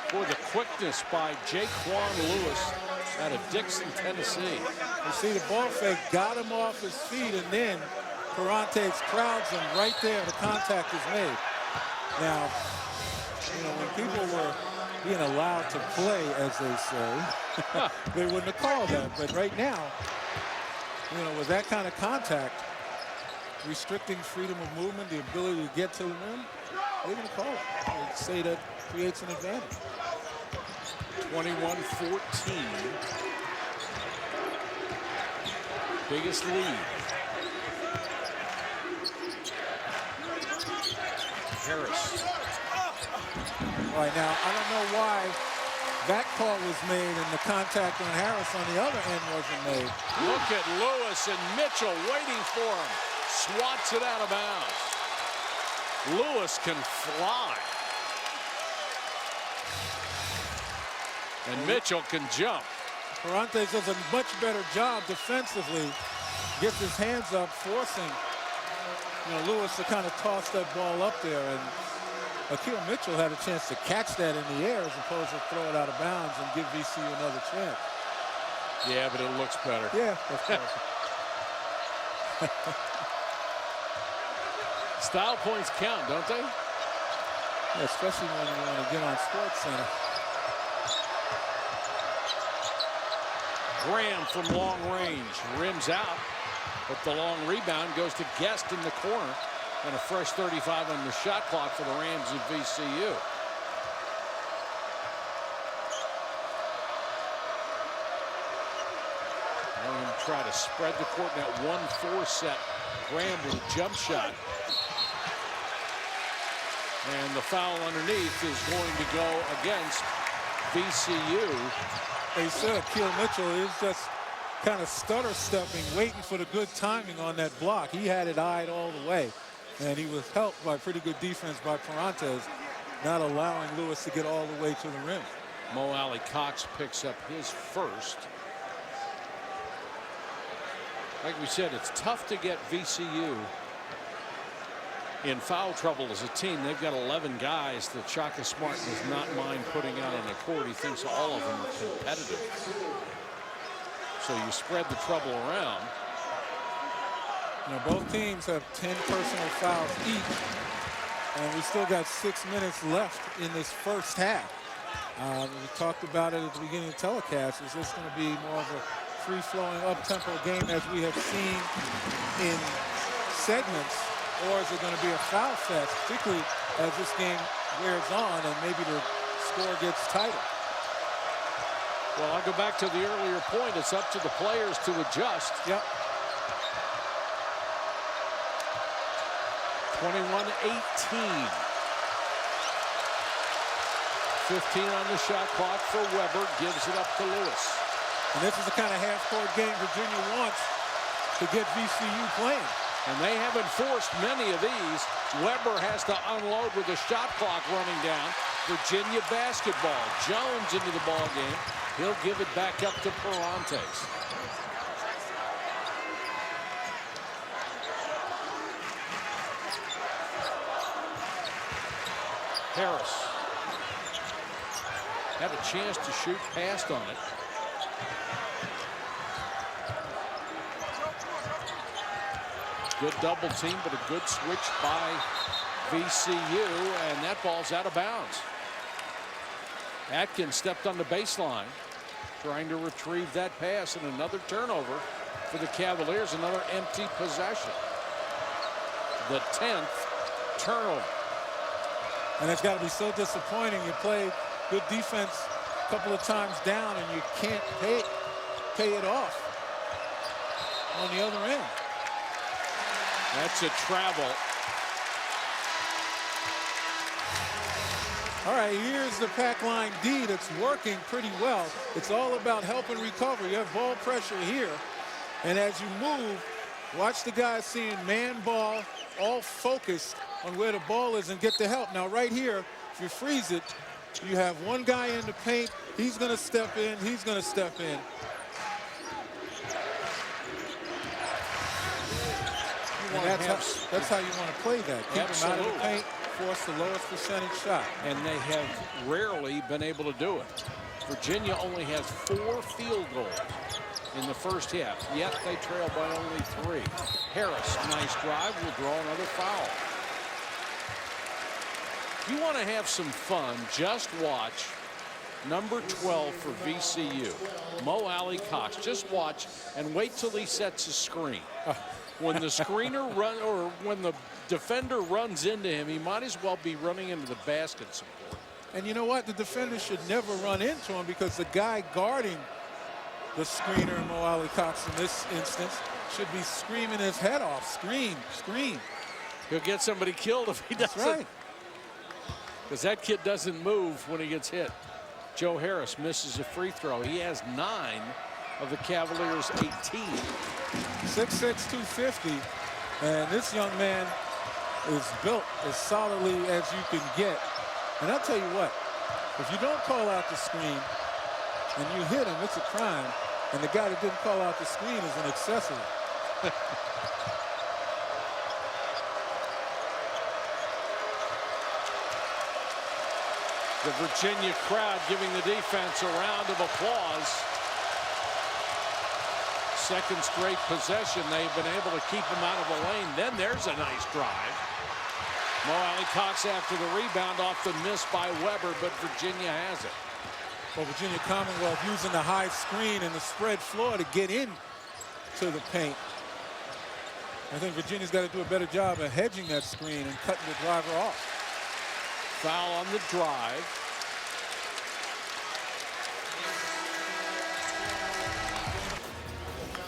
For the quickness by Jaquan Lewis out of Dixon, Tennessee. You see the ball fake got him off his feet, and then Parantes crowds him right there. The contact is made. Now, you know, when people were being allowed to play, as they say, they wouldn't have called that. But right now, you know, with that kind of contact, restricting freedom of movement, the ability to get to the rim, they're going to call it. They'd say that creates an advantage. 21-14. Biggest lead. Harris. All right, now, I don't know why that call was made and the contact on Harris on the other end wasn't made. Look at Lewis and Mitchell waiting for him. Swats it out of bounds. Lewis can fly. And Mitchell can jump. Parantes does a much better job defensively gets his hands up, forcing Lewis to kind of toss that ball up there. And Akil Mitchell had a chance to catch that in the air as opposed to throw it out of bounds and give VCU another chance. Yeah, but it looks better. Yeah, of course. Style points count, don't they? Yeah, especially when you want to get on Sports Center. Graham from long range rims out, but the long rebound goes to Guest in the corner, and a fresh 35 on the shot clock for the Rams of VCU. They're going to try to spread the court in that 1-4 set. Graham with a jump shot. And the foul underneath is going to go against VCU. They said Akil Mitchell is just kind of stutter stepping, waiting for the good timing on that block. He had it eyed all the way, and he was helped by pretty good defense by Parantes, not allowing Lewis to get all the way to the rim. Mo Alley Cox picks up his first. Like we said, it's tough to get VCU in foul trouble as a team. They've got 11 guys that Shaka Smart does not mind putting out on the court. He thinks all of them are competitive. So you spread the trouble around. Both teams have 10 personal fouls each, and we still got 6 minutes left in this first half. We talked about it at the beginning of the telecast. Is this going to be more of a free-flowing, up-tempo game as we have seen in segments, or is it going to be a foul fest, particularly as this game wears on and maybe the score gets tighter? Well, I'll go back to the earlier point. It's up to the players to adjust. Yep. 21-18. 15 on the shot clock for Weber. Gives it up to Lewis. And this is the kind of half-court game Virginia wants to get VCU playing. And they haven't forced many of these. Weber has to unload with the shot clock running down. Virginia basketball. Jones into the ball game. He'll give it back up to Parantes. Harris had a chance to shoot, passed on it. Good double team, but a good switch by VCU, and that ball's out of bounds. Atkins stepped on the baseline, trying to retrieve that pass, and another turnover for the Cavaliers, another empty possession. The 10th turnover. And it's got to be so disappointing. You played good defense a couple of times down, and you can't pay it off on the other end. That's a travel. All right, here's the pack line D that's working pretty well. It's all about help and recover. You have ball pressure here, and as you move, watch the guys seeing man ball, all focused on where the ball is and get the help. Now right here, if you freeze it, you have one guy in the paint. He's going to step in. He's going to step in. And that's how you want to play that. Keep him out of the paint, force the lowest percentage shot. And they have rarely been able to do it. Virginia only has 4 field goals in the first half, yet they trail by only 3. Harris, nice drive, will draw another foul. If you want to have some fun, just watch number 12 for VCU, Mo Alley Cox. Just watch and wait till he sets a screen. When the screener or when the defender runs into him, he might as well be running into the basket support. And you know what? The defender should never run into him, because the guy guarding the screener, Mo Alley Cox in this instance, should be screaming his head off. Scream, scream. He'll get somebody killed if he doesn't. That's right. Because that kid doesn't move when he gets hit. Joe Harris misses a free throw. He has 9 of the Cavaliers' 18. 6'6", 250, and this young man is built as solidly as you can get. And I'll tell you what, if you don't call out the screen and you hit him, it's a crime. And the guy that didn't call out the screen is an accessory. The Virginia crowd giving the defense a round of applause. Second straight possession. They've been able to keep him out of the lane. Then there's a nice drive. Mo Alley-Cox after the rebound off the miss by Weber, but Virginia has it. Well, Virginia Commonwealth using the high screen and the spread floor to get in to the paint. I think Virginia's got to do a better job of hedging that screen and cutting the driver off. Foul on the drive.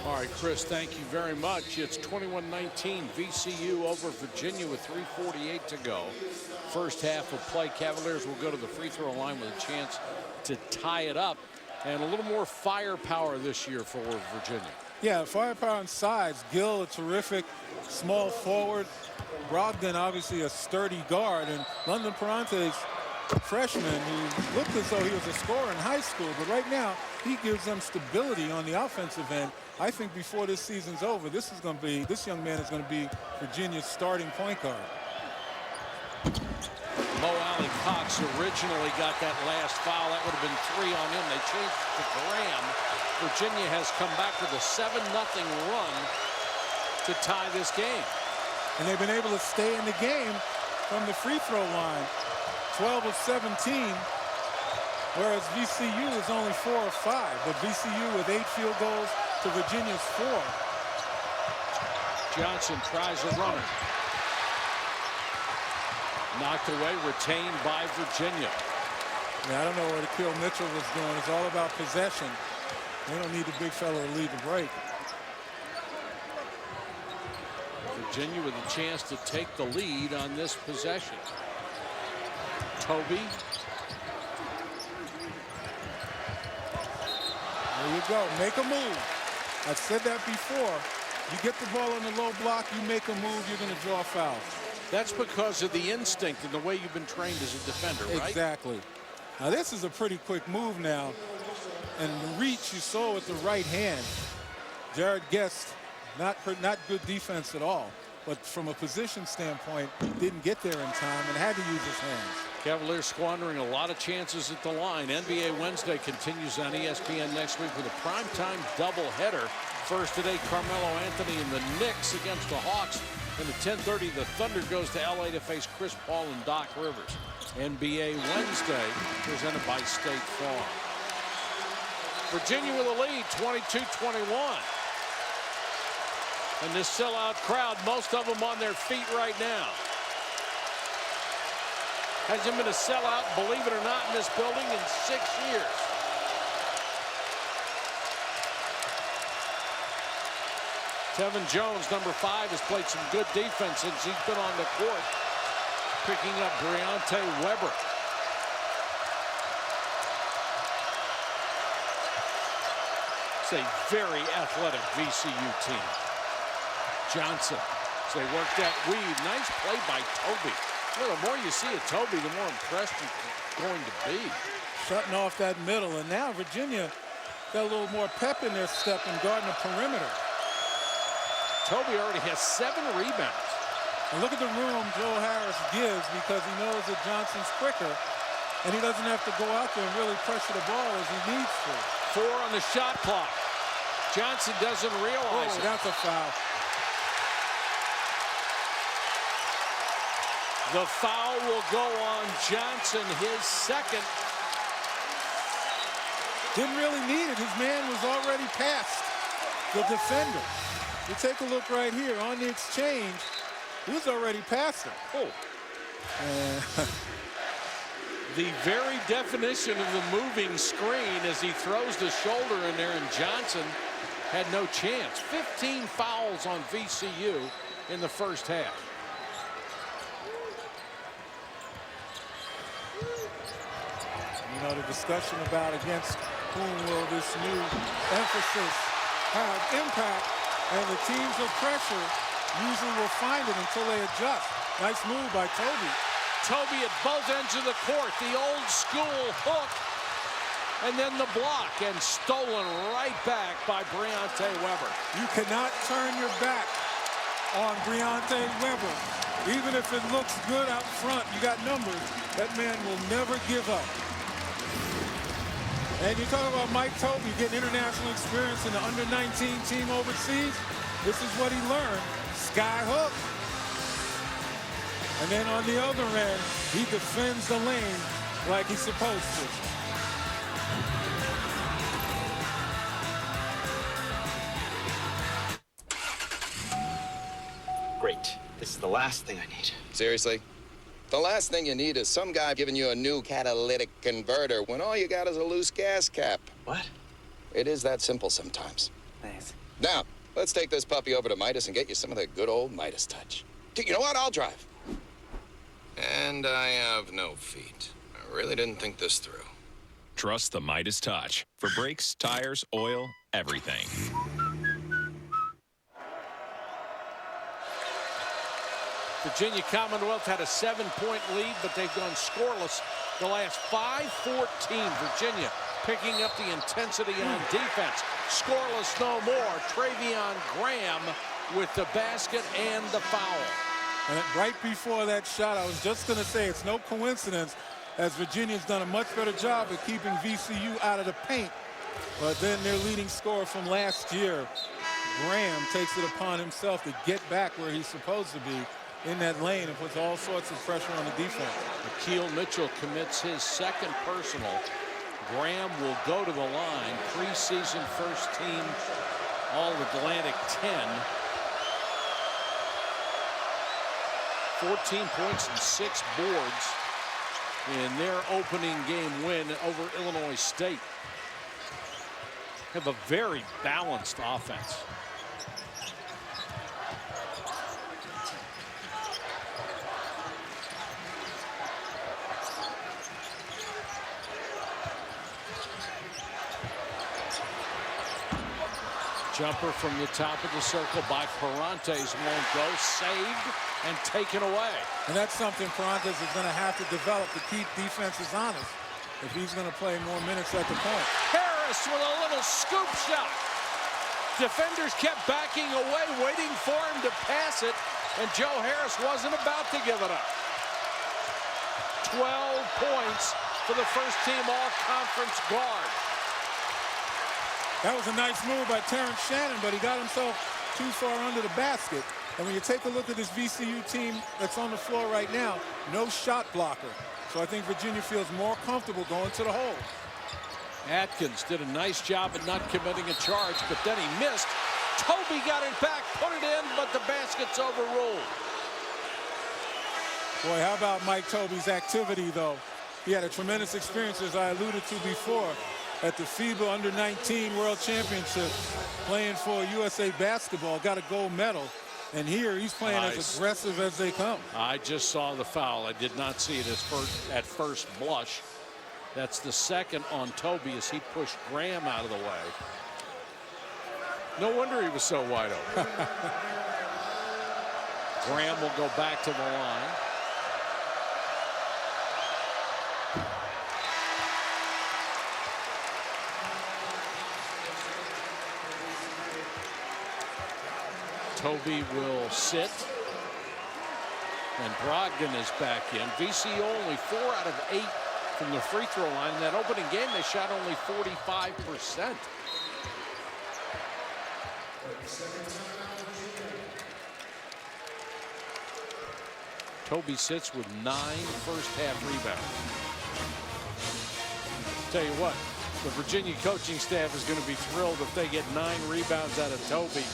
All right, Chris, thank you very much. It's 21-19 VCU over Virginia with 3:48 to go. First half of play. Cavaliers will go to the free throw line with a chance to tie it up, and a little more firepower this year for Virginia. Yeah, firepower on sides. Gill, a terrific small forward. Brogdon, obviously a sturdy guard, and London Perante's freshman who looked as though he was a scorer in high school, but right now he gives them stability on the offensive end. I think before this season's over, this young man is going to be Virginia's starting point guard. Mo Alley-Cox originally got that last foul. That would have been 3 on him. They changed it to Graham. Virginia has come back with a 7-0 run to tie this game. And they've been able to stay in the game from the free throw line. 12 of 17, whereas VCU is only 4 of 5. But VCU with 8 field goals to Virginia's 4. Johnson tries a runner. Knocked away, retained by Virginia. Yeah, I don't know what Akil Mitchell was doing. It's all about possession. They don't need the big fella to lead the break. Virginia with a chance to take the lead on this possession. Toby. There you go. Make a move. I've said that before. You get the ball on the low block, you make a move, you're going to draw fouls. That's because of the instinct and the way you've been trained as a defender, right? Exactly. Now, this is a pretty quick move now. And the reach you saw with the right hand. Jared Guest, not good defense at all. But from a position standpoint, didn't get there in time and had to use his hands. Cavaliers squandering a lot of chances at the line. NBA Wednesday continues on ESPN next week with a primetime doubleheader. First today, Carmelo Anthony and the Knicks against the Hawks. And at 10:30, the Thunder goes to LA to face Chris Paul and Doc Rivers. NBA Wednesday presented by State Farm. Virginia with a lead, 22-21. And this sellout crowd, most of them on their feet right now. Hasn't been a sellout, believe it or not, in this building in 6 years. Treveon Jones, number 5, has played some good defense since he's been on the court. Picking up Briante Weber. It's a very athletic VCU team. Johnson, so they work that weave. Nice play by Toby. Well, the more you see of Toby, the more impressed you're going to be. Shutting off that middle, and now Virginia got a little more pep in their step and guarding the perimeter. Toby already has 7 rebounds. And look at the room Joe Harris gives because he knows that Johnson's quicker, and he doesn't have to go out there and really pressure the ball as he needs to. 4 on the shot clock. Johnson doesn't realize it. That's a foul. The foul will go on Johnson, his second. Didn't really need it. His man was already past the defender. You take a look right here on the exchange. He was already past him. Oh. The very definition of the moving screen as he throws the shoulder in there, and Johnson had no chance. 15 fouls on VCU in the first half. You know, the discussion about against whom will this new emphasis have impact, and the teams of pressure usually will find it until they adjust. Nice move by Toby. Toby at both ends of the court, the old school hook, and then the block, and stolen right back by Briante Weber. You cannot turn your back on Briante Weber. Even if it looks good out front, you got numbers, that man will never give up. And you talk about Mike Tobey getting international experience in the under-19 team overseas. This is what he learned, sky hook. And then on the other end, he defends the lane like he's supposed to. Great. This is the last thing I need. Seriously? The last thing you need is some guy giving you a new catalytic converter when all you got is a loose gas cap. What? It is that simple sometimes. Thanks. Now, let's take this puppy over to Midas and get you some of that good old Midas touch. You know what? I'll drive. And I have no feet. I really didn't think this through. Trust the Midas Touch for brakes, tires, oil, everything. Virginia Commonwealth had a 7-point lead, but they've gone scoreless the last 5-14. Virginia picking up the intensity on defense. Scoreless no more. Treveon Graham with the basket and the foul. And right before that shot, I was just going to say it's no coincidence as Virginia's done a much better job of keeping VCU out of the paint. But then their leading scorer from last year, Graham, takes it upon himself to get back where he's supposed to be in that lane and puts all sorts of pressure on the defense. Akeel Mitchell commits his second personal. Graham will go to the line. Preseason first team All-Atlantic 10. 14 points and 6 boards in their opening game win over Illinois State. Have a very balanced offense. Jumper from the top of the circle by Parantes won't go. Saved and taken away. And that's something Parantes is going to have to develop to keep defenses honest if he's going to play more minutes at the point. Harris with a little scoop shot. Defenders kept backing away, waiting for him to pass it, and Joe Harris wasn't about to give it up. 12 points for the first-team all-conference guard. That was a nice move by Terrence Shannon, but he got himself too far under the basket. And when you take a look at this VCU team that's on the floor right now, no shot blocker. So I think Virginia feels more comfortable going to the hole. Atkins did a nice job at not committing a charge, but then he missed. Tobey got it back, put it in, but the basket's overruled. Boy, how about Mike Tobey's activity, though? He had a tremendous experience, as I alluded to before, at the FIBA Under-19 World Championship, playing for USA Basketball, got a gold medal. And here he's playing as aggressive as they come. I just saw the foul. I did not see it at first blush. That's the second on Tobey as he pushed Graham out of the way. No wonder he was so wide open. Graham will go back to the line. Tobey will sit. And Brogdon is back in. VCU only 4 out of 8 from the free throw line. In that opening game, they shot only 45%. Tobey sits with 9 first-half rebounds. Tell you what, the Virginia coaching staff is going to be thrilled if they get 9 rebounds out of Tobey.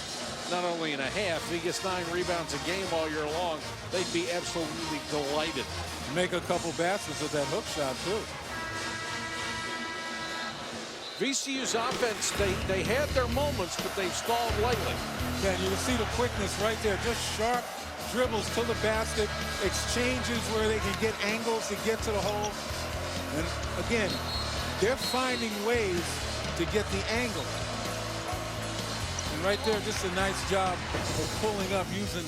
Not only in a half, if he gets 9 rebounds a game all year long, they'd be absolutely delighted. Make a couple baskets with that hook shot, too. VCU's offense, they had their moments, but they've stalled lately. Yeah, you can see the quickness right there. Just sharp dribbles to the basket, exchanges where they can get angles to get to the hole. And again, they're finding ways to get the angle. And right there, just a nice job of pulling up using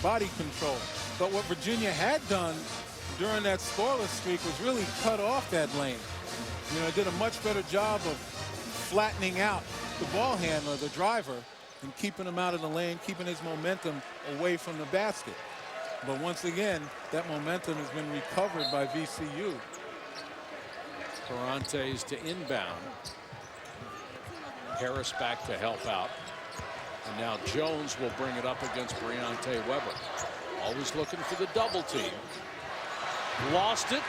body control. But what Virginia had done during that scoreless streak was really cut off that lane. You know, did a much better job of flattening out the ball handler, the driver, and keeping him out of the lane, keeping his momentum away from the basket. But once again, that momentum has been recovered by VCU. Ferrante's to inbound. Harris back to help out. And now Jones will bring it up against Briante Weber. Always looking for the double team. Lost it.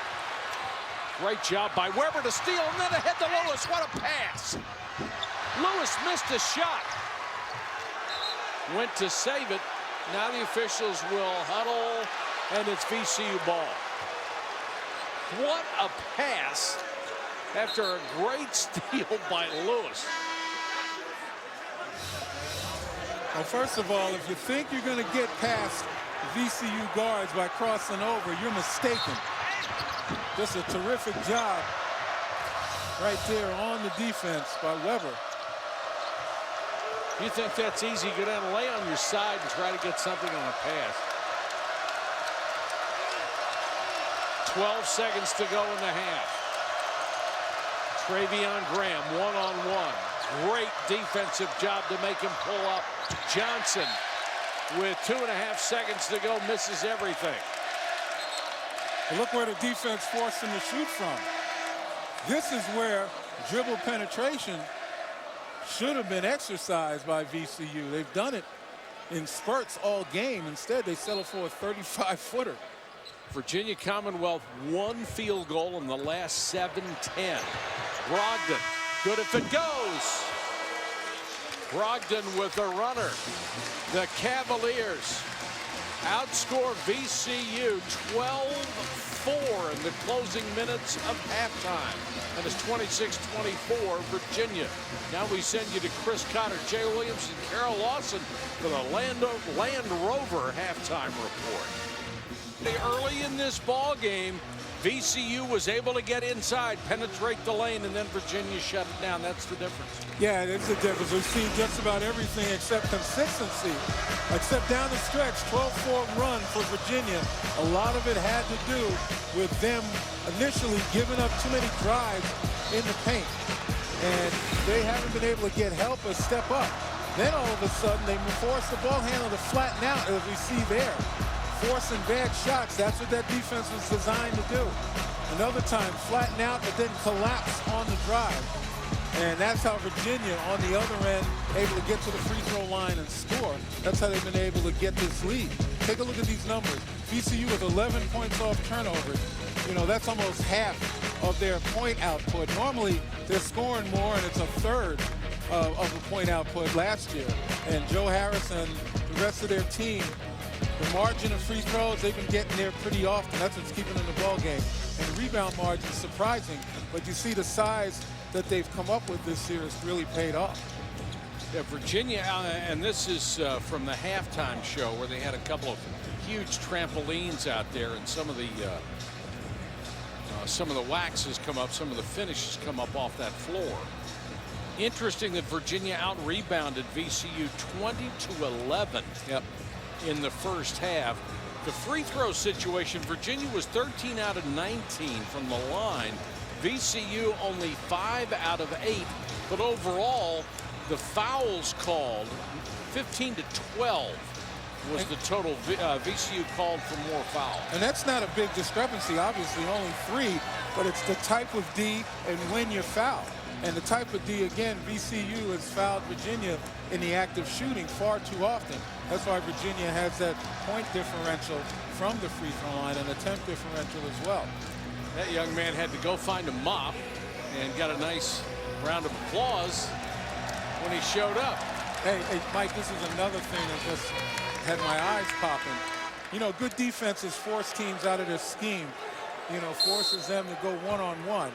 Great job by Weber to steal, and then ahead to Lewis. What a pass. Lewis missed a shot. Went to save it. Now the officials will huddle, and it's VCU ball. What a pass after a great steal by Lewis. Well, first of all, if you think you're going to get past VCU guards by crossing over, you're mistaken. Just a terrific job right there on the defense by Weber. You think that's easy? Go down and lay on your side and try to get something on a pass. 12 seconds to go in the half. Treveon Graham one-on-one. Great defensive job to make him pull up. Johnson with 2.5 seconds to go misses everything. And look where the defense forced him to shoot from. This is where dribble penetration should have been exercised by VCU. They've done it in spurts all game. Instead, they settle for a 35-footer. Virginia Commonwealth 1 field goal in the last 7-10. Brogdon, good if it goes. Brogdon with a runner. The Cavaliers outscore VCU 12-4 in the closing minutes of halftime. And it's 26-24 Virginia. Now we send you to Chris Cotter, Jay Williams, and Carol Lawson for the Land Rover halftime report. Early in this ball game, VCU was able to get inside, penetrate the lane, and then Virginia shut it down. That's the difference. Yeah, it's the difference. We've seen just about everything except consistency. Except down the stretch, 12-4 run for Virginia. A lot of it had to do with them initially giving up too many drives in the paint. And they haven't been able to get help or step up. Then all of a sudden, they force the ball handler to flatten out, as we see there. Forcing bad shots. That's what that defense was designed to do. Another time, flatten out, but then collapse on the drive. And that's how Virginia, on the other end, able to get to the free throw line and score. That's how they've been able to get this lead. Take a look at these numbers. VCU with 11 points off turnovers. You know, that's almost half of their point output. Normally, they're scoring more, and it's a third of the point output last year. And Joe Harris and the rest of their team, the margin of free throws, they've been getting there pretty often. That's what's keeping them in the ball game. And the rebound margin is surprising, but you see the size that they've come up with this year has really paid off. Yeah, Virginia, and this is from the halftime show where they had a couple of huge trampolines out there, and some of the waxes come up, some of the finishes come up off that floor. Interesting that Virginia out-rebounded VCU 20-11. Yep. In the first half. The free throw situation, Virginia was 13 out of 19 from the line. VCU only 5 out of 8. But overall, the fouls called, 15-12 was the total. VCU called for more fouls. And that's not a big discrepancy, obviously, only 3, but it's the type of D and when you foul. And the type of D, again, VCU has fouled Virginia in the act of shooting far too often. That's why Virginia has that point differential from the free throw line and attempt differential as well. That young man had to go find a mop and got a nice round of applause when he showed up. Hey, Mike, this is another thing that just had my eyes popping. You know, good defenses force teams out of their scheme, you know, forces them to go one-on-one.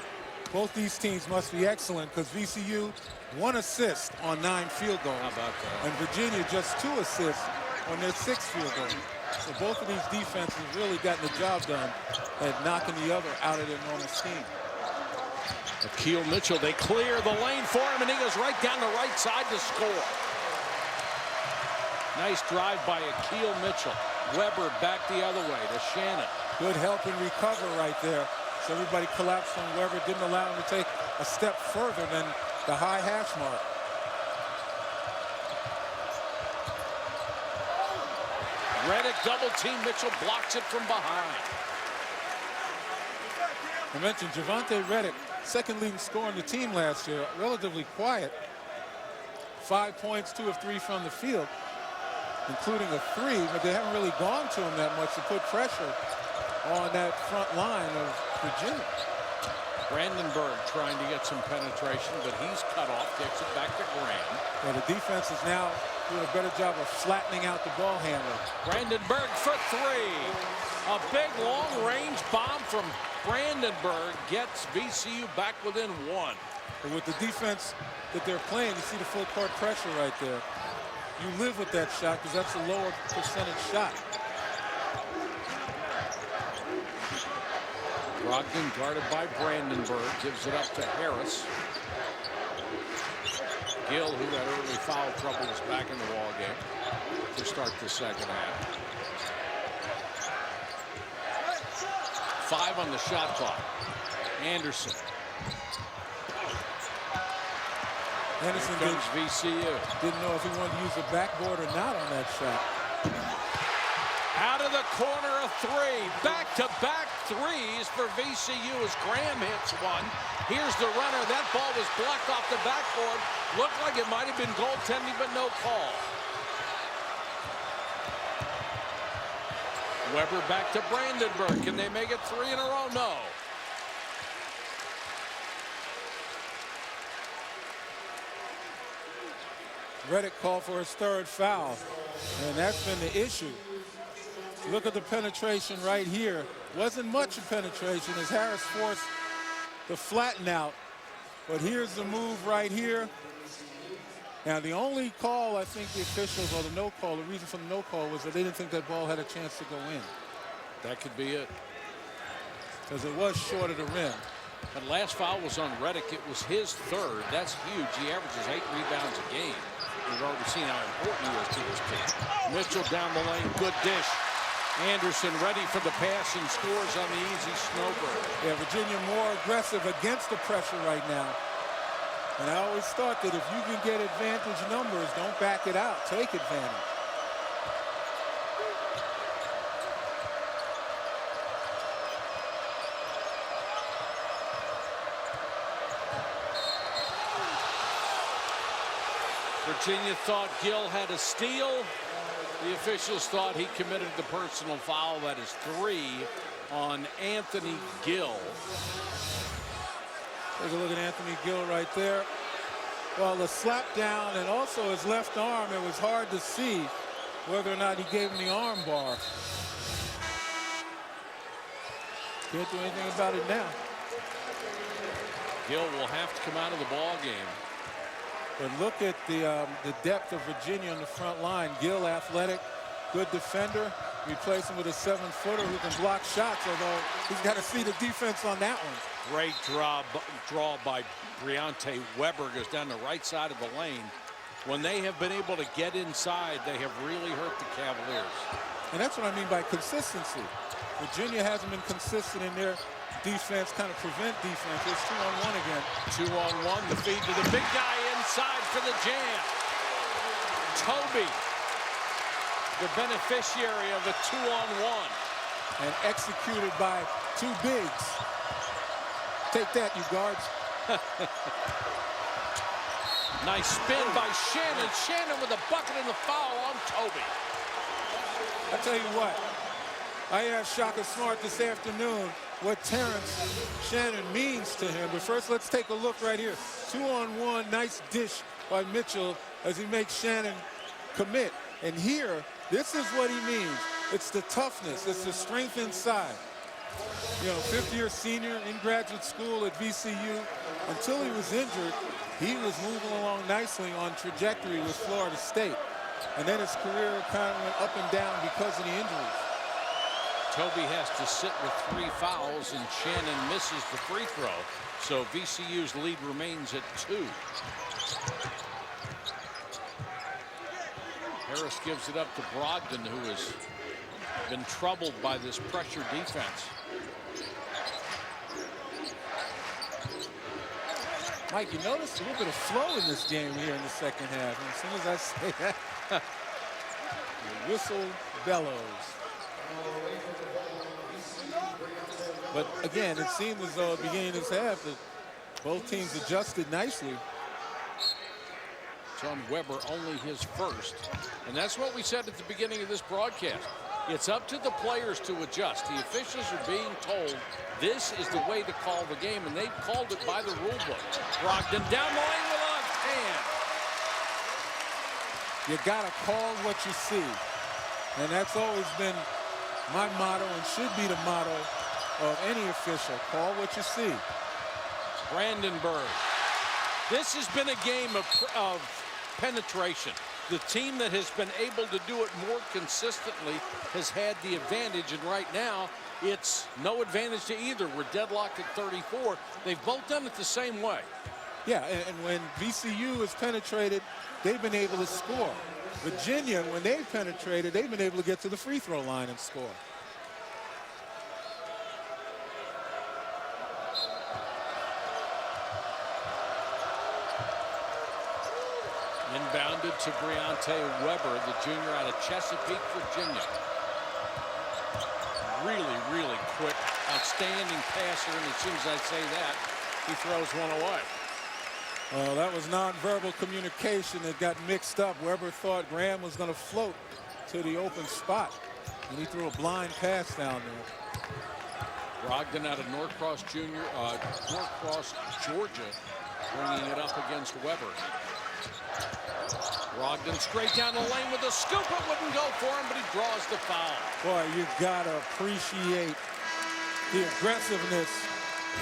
Both these teams must be excellent because VCU 1 assist on 9 field goals. How about that? And Virginia just 2 assists on their 6 field goals. So both of these defenses really gotten the job done at knocking the other out of their normal scheme. Akeel Mitchell, they clear the lane for him, and he goes right down the right side to score. Nice drive by Akeel Mitchell. Weber back the other way to Shannon. Good help and recover right there. So everybody collapsed on Weber, didn't allow him to take a step further than the high hash mark. Redick double team. Mitchell blocks it from behind. I mentioned Javonte Redick, second leading scorer on the team last year, relatively quiet. 5 points, 2 of 3 from the field, including a 3, but they haven't really gone to him that much to put pressure on that front line of Virginia. Brandenburg trying to get some penetration, but he's cut off, gets it back to Graham. Yeah, the defense is now doing a better job of flattening out the ball handler. Brandenburg for 3. A big long-range bomb from Brandenburg gets VCU back within 1. But with the defense that they're playing, you see the full court pressure right there. You live with that shot because that's a lower percentage shot. Brogdon guarded by Brandenburg, gives it up to Harris. Gill, who had early foul trouble, is back in the ball game to start the second half. 5 on the shot clock. Anderson. Anderson comes VCU. Didn't know if he wanted to use the backboard or not on that shot. Out of the corner, a 3. Back-to-back threes for VCU as Graham hits one. Here's the runner. That ball was blocked off the backboard. Looked like it might have been goaltending, but no call. Weber back to Brandenburg. Can they make it 3 in a row? No. Redick called for his 3rd foul, and that's been the issue. Look at the penetration right here. Wasn't much of penetration as Harris forced the flatten out, but here's the move right here. Now, the only call, I think the officials, or the no call, the reason for the no call was that they didn't think that ball had a chance to go in. That could be it. Because it was short of the rim. That last foul was on Redick. It was his 3rd. That's huge. He averages 8 rebounds a game. We've already seen how important he is to this team. Mitchell down the lane. Good dish. Anderson ready for the pass and scores on the easy snowbird. Yeah, Virginia more aggressive against the pressure right now. And I always thought that if you can get advantage numbers, don't back it out. Take advantage. Virginia thought Gill had a steal. The officials thought he committed the personal foul. That is 3 on Anthony Gill. Take a look at Anthony Gill right there. Well, the slap down and also his left arm, it was hard to see whether or not he gave him the arm bar. Can't do anything about it now. Gill will have to come out of the ball game. But look at the depth of Virginia on the front line. Gill, athletic, good defender. Replace him with a 7-footer who can block shots, although he's got to see the defense on that one. Great draw by Briante. Weber goes down the right side of the lane. When they have been able to get inside, they have really hurt the Cavaliers. And that's what I mean by consistency. Virginia hasn't been consistent in their defense, kind of prevent defense. It's 2-on-1 again. 2-on-1, the feed to the big guy inside for the jam. Toby, the beneficiary of a 2-on-1. And executed by 2 bigs. Take that, you guards. Nice spin by Shannon. Shannon with a bucket and the foul on Toby. I tell you what, I asked Shaka Smart this afternoon what Terrence Shannon means to him. But first, let's take a look right here. 2-on-1, nice dish by Mitchell as he makes Shannon commit. And here, this is what he means. It's the toughness. It's the strength inside. You know, 5th-year senior in graduate school at VCU. Until he was injured, he was moving along nicely on trajectory with Florida State. And then his career kind of went up and down because of the injuries. Toby has to sit with 3 fouls, and Shannon misses the free throw. So VCU's lead remains at 2. Harris gives it up to Brogdon, who has been troubled by this pressure defense. Mike, you notice a little bit of flow in this game here in the second half. And as soon as I say that, the whistle bellows. But again, it seemed as though at the beginning of this half that both teams adjusted nicely. John Weber only his first. And that's what we said at the beginning of this broadcast. It's up to the players to adjust. The officials are being told this is the way to call the game, and they've called it by the rule book. Brogdon down the lane with a hand. You got to call what you see. And that's always been my motto and should be the motto of any official. Call what you see. Brandenburg. This has been a game of penetration. The team that has been able to do it more consistently has had the advantage, and right now it's no advantage to either. We're deadlocked at 34. They've both done it the same way. Yeah, and when VCU has penetrated, they've been able to score. Virginia, when they've penetrated, they've been able to get to the free throw line and score. Inbounded to Briante Weber, the junior out of Chesapeake, Virginia. Really, really quick, outstanding passer, and as soon as I say that, he throws one away. Well, that was nonverbal communication that got mixed up. Weber thought Graham was going to float to the open spot, and he threw a blind pass down there. Brogdon out of Norcross, Georgia, bringing it up against Weber. Brogdon straight down the lane with a scoop. It wouldn't go for him, but he draws the foul. Boy, you gotta appreciate the aggressiveness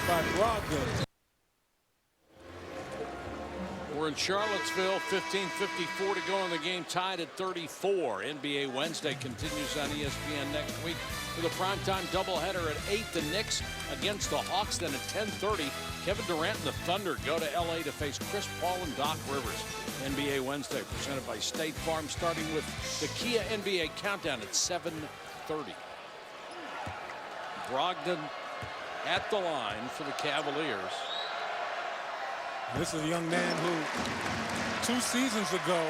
by Brogdon. We're in Charlottesville, 15:54 to go in the game, tied at 34. NBA Wednesday continues on ESPN next week with a primetime doubleheader at 8. The Knicks against the Hawks. Then at 10:30, Kevin Durant and the Thunder go to LA to face Chris Paul and Doc Rivers. NBA Wednesday presented by State Farm, starting with the Kia NBA Countdown at 7:30. Brogdon at the line for the Cavaliers. This is a young man who 2 seasons ago,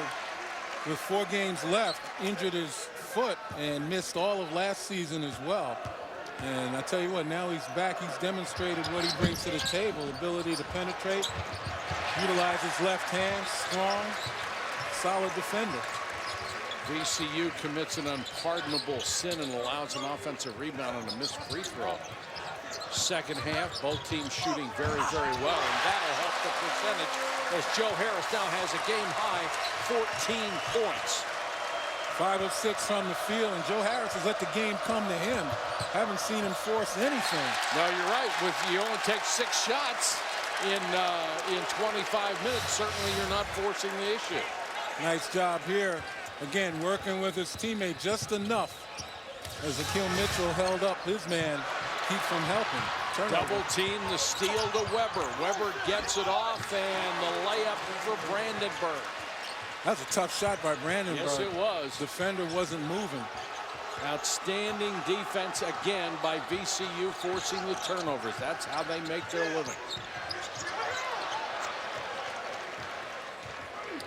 with 4 games left, injured his foot and missed all of last season as well. And I tell you what, now he's back. He's demonstrated what he brings to the table, ability to penetrate, utilize his left hand, strong, solid defender. VCU commits an unpardonable sin and allows an offensive rebound on a missed free throw. Second half, both teams shooting very, very well, and that'll help the percentage as Joe Harris now has a game-high 14 points. 5 of 6 from the field, and Joe Harris has let the game come to him. Haven't seen him force anything. No, you're right. You only take 6 shots in 25 minutes. Certainly you're not forcing the issue. Nice job here. Again, working with his teammate just enough as Akil Mitchell held up his man. Keep from helping. Double team, the steal to Weber. Weber gets it off, and the layup for Brandenburg. That's a tough shot by Brandenburg. Yes, it was. Defender wasn't moving. Outstanding defense again by VCU, forcing the turnovers. That's how they make their living.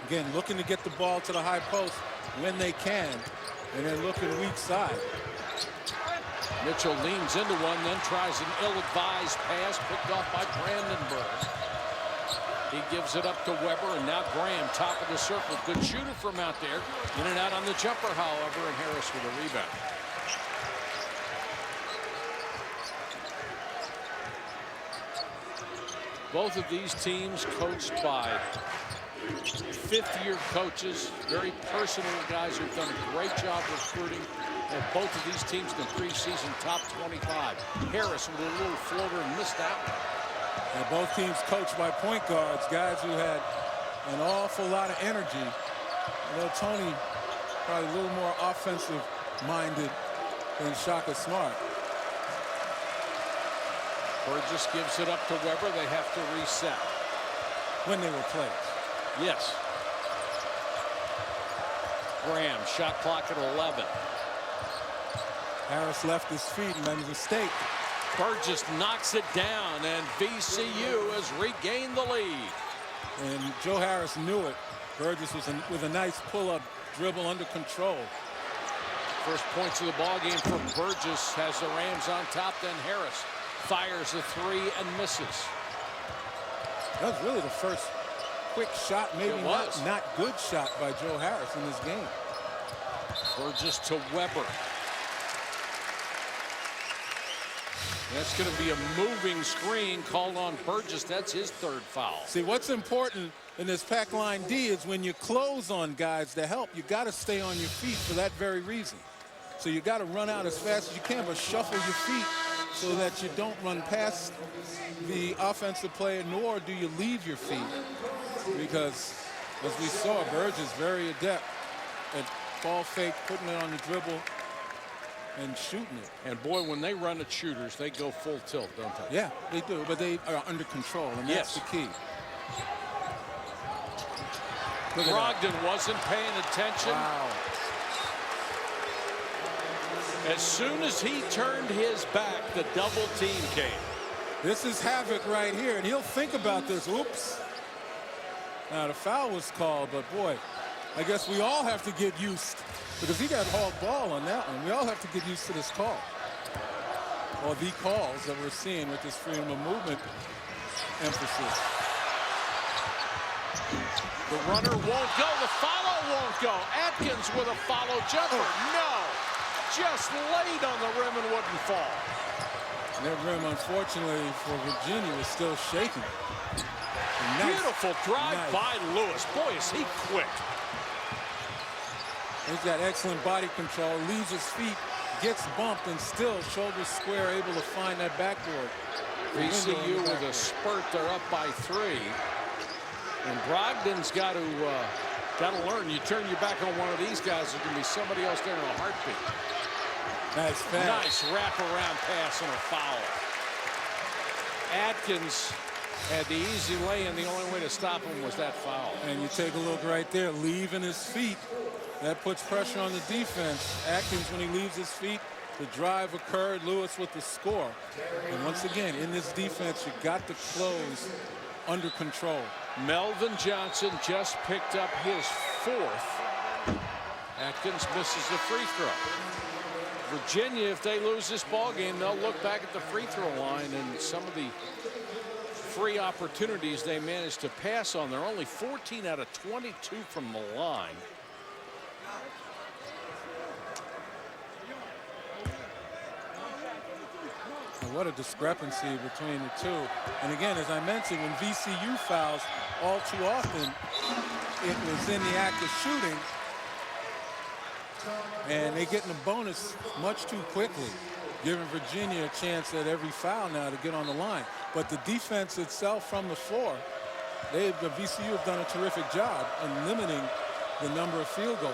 Again, looking to get the ball to the high post when they can, and they're looking weak side. Mitchell leans into one, then tries an ill-advised pass picked off by Brandenburg. He gives it up to Weber, and now Graham, top of the circle. Good shooter from out there. In and out on the jumper, however, and Harris with a rebound. Both of these teams coached by fifth-year coaches, very personal guys who've done a great job recruiting. And both of these teams in the preseason top 25. Harris with a little floater and missed out. And both teams coached by point guards, guys who had an awful lot of energy. Although Tony probably a little more offensive-minded than Shaka Smart. Burgess gives it up to Weber. They have to reset. When they were played. Yes. Graham, shot clock at 11. Harris left his feet and made a mistake. Burgess knocks it down, and VCU has regained the lead. And Joe Harris knew it. Burgess was with a nice pull-up dribble under control. First points of the ball game for Burgess. Has the Rams on top. Then Harris fires a three and misses. That was really the first quick shot, maybe not good shot by Joe Harris in this game. Burgess to Weber. That's going to be a moving screen called on Burgess. That's his third foul. See, what's important in this pack line D is when you close on guys to help, you got to stay on your feet for that very reason. So you got to run out as fast as you can, but shuffle your feet so that you don't run past the offensive player, nor do you leave your feet. Because, as we saw, Burgess very adept at ball fake, putting it on the dribble, and shooting it. And boy, when they run at shooters, they go full tilt, don't they? Yeah, they do, but they are under control, and that's the key. Brogdon wasn't paying attention. Wow. As soon as he turned his back, the double team came. This is havoc right here, and he'll think about this. Oops. Now, the foul was called, but boy, I guess we all have to get used, because he got hauled ball on that one. We all have to get used to this call, or the calls that we're seeing with this freedom of movement emphasis. The runner won't go. The follow won't go. Atkins with a follow jumper. No. Just laid on the rim and wouldn't fall. And that rim, unfortunately, for Virginia was still shaking. Nice. Beautiful drive by Lewis. Boy, is he quick. He's got excellent body control, leaves his feet, gets bumped, and still shoulders square, able to find that backboard. VCU with a spurt. They're up by 3. And Brogdon's got to learn. You turn your back on one of these guys, there's going to be somebody else there in a heartbeat. Nice pass. Nice wraparound pass and a foul. Atkins had the easy lay, and the only way to stop him was that foul. And you take a look right there, leaving his feet. That puts pressure on the defense. Atkins, when he leaves his feet, the drive occurred. Lewis with the score. And once again, in this defense, you got to close under control. Melvin Johnson just picked up his 4th. Atkins misses the free throw. Virginia, if they lose this ball game, they'll look back at the free throw line and some of the free opportunities they managed to pass on. They're only 14 out of 22 from the line. What a discrepancy between the two. And again, as I mentioned, when VCU fouls, all too often, it was in the act of shooting. And they get in a bonus much too quickly, giving Virginia a chance at every foul now to get on the line. But the defense itself from the floor, the VCU have done a terrific job in limiting the number of field goals.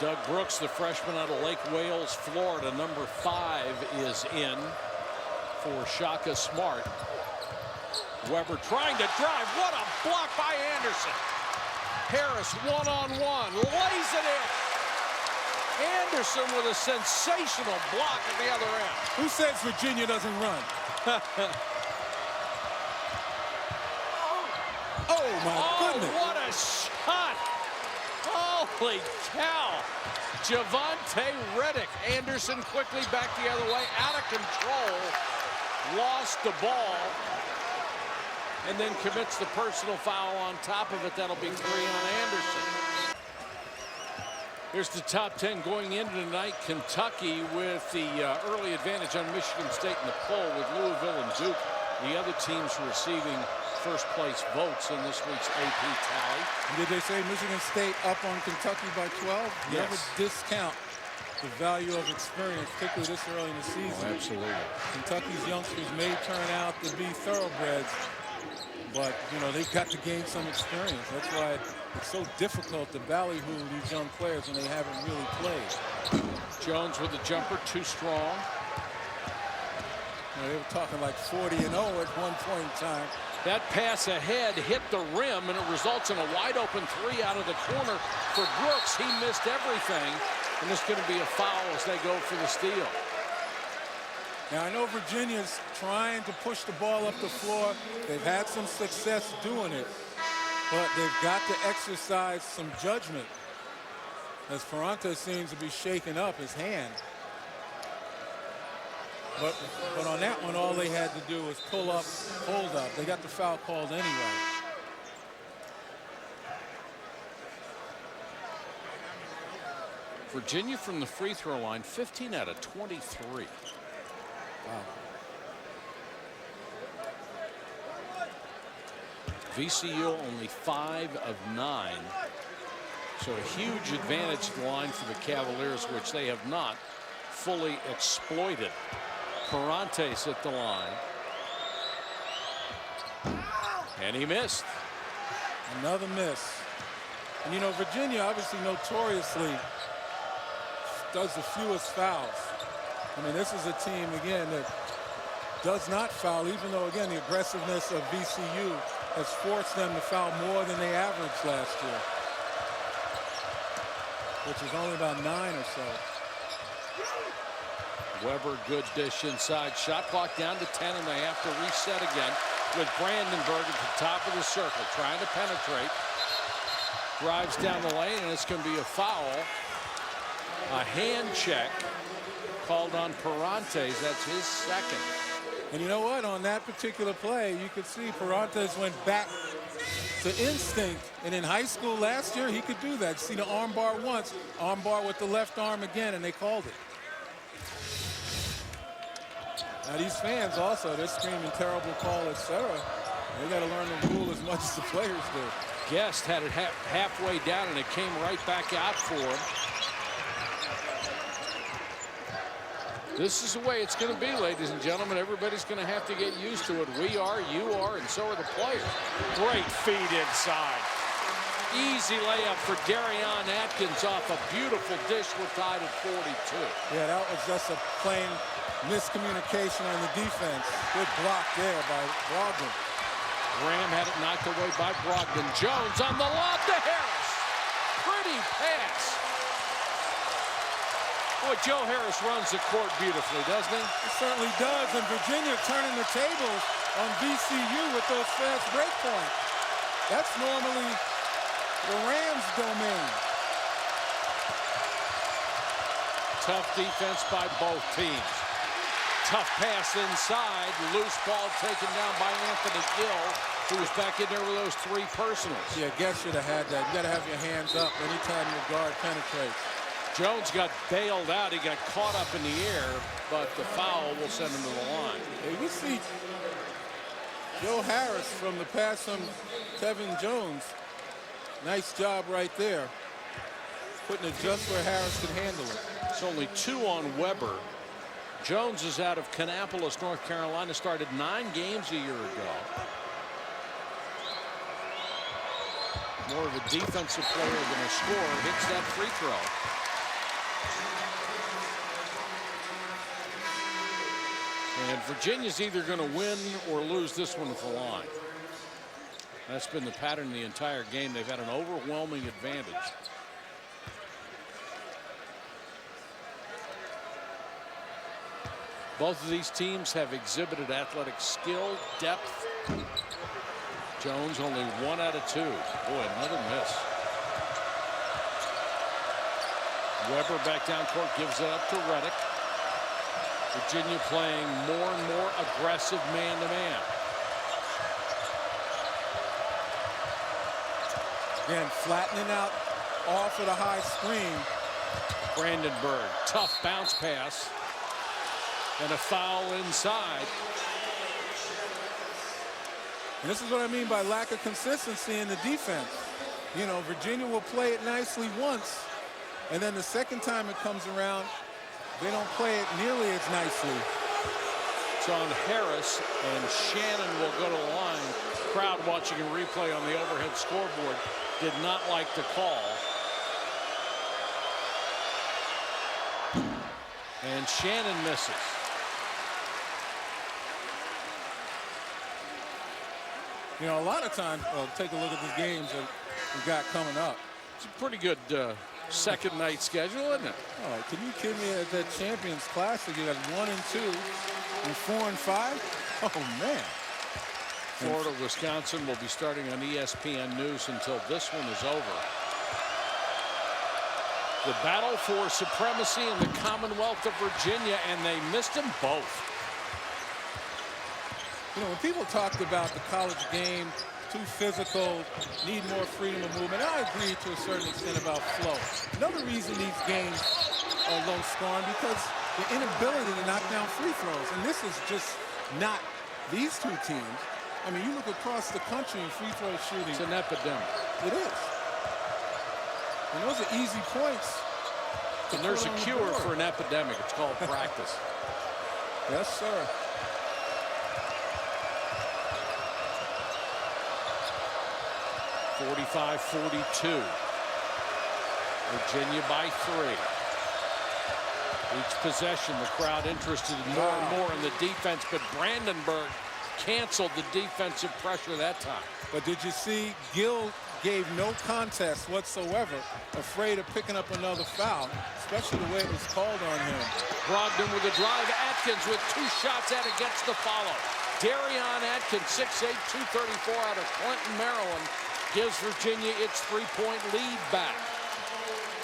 Doug Brooks, the freshman out of Lake Wales, Florida, number 5, is in for Shaka Smart. Weber trying to drive. What a block by Anderson. Harris one-on-one, lays it in. Anderson with a sensational block at the other end. Who says Virginia doesn't run? Oh, my goodness. What a shot. Holy cow. Javonte Reddick. Anderson quickly back the other way, out of control. Lost the ball. And then commits the personal foul on top of it. That'll be 3 on Anderson. Here's the top 10 going into tonight. Kentucky with the early advantage on Michigan State in the poll, with Louisville and Duke, the other teams receiving first place votes in this week's AP tally. And did they say Michigan State up on Kentucky by 12? Yes. Never discount the value of experience, particularly this early in the season. Oh, absolutely. Kentucky's youngsters may turn out to be thoroughbreds, but, you know, they've got to gain some experience. That's why it's so difficult to ballyhoo these young players when they haven't really played. Jones with the jumper, too strong. You know, they were talking like 40-0 at one point in time. That pass ahead hit the rim, and it results in a wide-open 3 out of the corner for Brooks. He missed everything, and it's going to be a foul as they go for the steal. Now, I know Virginia's trying to push the ball up the floor. They've had some success doing it, but they've got to exercise some judgment as Ferrante seems to be shaking up his hand. But on that one, all they had to do was pull up, hold up. They got the foul called anyway. Virginia from the free throw line, 15 out of 23. Wow. VCU only 5 of 9. So a huge advantage to the line for the Cavaliers, which they have not fully exploited. Ferrante's at the line. And he missed. Another miss. And you know, Virginia obviously notoriously does the fewest fouls. I mean, this is a team, again, that does not foul, even though, again, the aggressiveness of VCU has forced them to foul more than they averaged last year, which is only about 9 or so. Weber, good dish inside. Shot clock down to 10, and they have to reset again with Brandenburg at the top of the circle, trying to penetrate. Drives down the lane, and it's going to be a foul. A hand check called on Ferrante's. That's his second. And you know what? On that particular play, you could see Ferrante's went back to instinct. And in high school last year, he could do that. See the arm bar once, arm bar with the left arm again, and they called it. Now these fans also, they're screaming terrible call, etc. They got to learn the rule as much as the players do. Guest had it halfway down, and it came right back out for him. This is the way it's going to be, ladies and gentlemen. Everybody's going to have to get used to it. We are, you are, and so are the players. Great feed inside. Easy layup for Darion Atkins off a beautiful dish. We're tied at 42. Yeah, that was just a plain miscommunication on the defense. Good block there by Brogdon. Graham had it knocked away by Brogdon. Jones on the lob to Harris. Pretty pass. Boy, Joe Harris runs the court beautifully, doesn't he? He certainly does. And Virginia turning the tables on VCU with those fast break points. That's normally the Rams' domain. Tough defense by both teams. Tough pass inside. Loose ball taken down by Anthony Gill, who was back in there with those 3 personals. Yeah, Guest should have had that. You got to have your hands up anytime your guard penetrates. Jones got bailed out. He got caught up in the air, but the foul will send him to the line. Hey, you see Joe Harris from the pass from Treveon Jones. Nice job right there. Putting it just where Harris could handle it. It's only 2 on Weber. Jones is out of Kannapolis, North Carolina, started 9 games a year ago. More of a defensive player than a scorer. Hits that free throw. And Virginia's either going to win or lose this one at the line. That's been the pattern the entire game. They've had an overwhelming advantage. Both of these teams have exhibited athletic skill, depth. Jones only 1 out of 2. Boy, another miss. Weber back down court, gives it up to Reddick. Virginia playing more and more aggressive man-to-man. Again, flattening out off of the high screen. Brandenburg, tough bounce pass. And a foul inside. And this is what I mean by lack of consistency in the defense. You know, Virginia will play it nicely once, and then the second time it comes around, they don't play it nearly as nicely. It's on Harris, and Shannon will go to the line. Crowd watching a replay on the overhead scoreboard did not like the call. And Shannon misses. You know, a lot of times, well, take a look at the games that we've got coming up. It's a pretty good second night schedule, isn't it? Oh, can you kid me? At that Champions Classic, you got 1 and 2 and 4 and 5. Oh, man. Florida, Wisconsin will be starting on ESPN News until this one is over. The battle for supremacy in the Commonwealth of Virginia, and they missed them both. You know, when people talked about the college game, too physical, need more freedom of movement, I agree to a certain extent about flow. Another reason these games are low scoring because the inability to knock down free throws. And this is just not these two teams. I mean, you look across the country in free throw shooting. It's an epidemic. It is. And those are easy points. And there's a cure for an epidemic. It's called practice. Yes, sir. (45-42). Virginia by 3. Each possession, the crowd interested more and more in the defense, but Brandenburg canceled the defensive pressure that time. But did you see Gill gave no contest whatsoever, afraid of picking up another foul, especially the way it was called on him. Brogdon with a drive. Atkins with 2 shots at it, gets the follow. Darion Atkins, 6'8", 234 out of Clinton, Maryland, gives Virginia its 3-point lead back.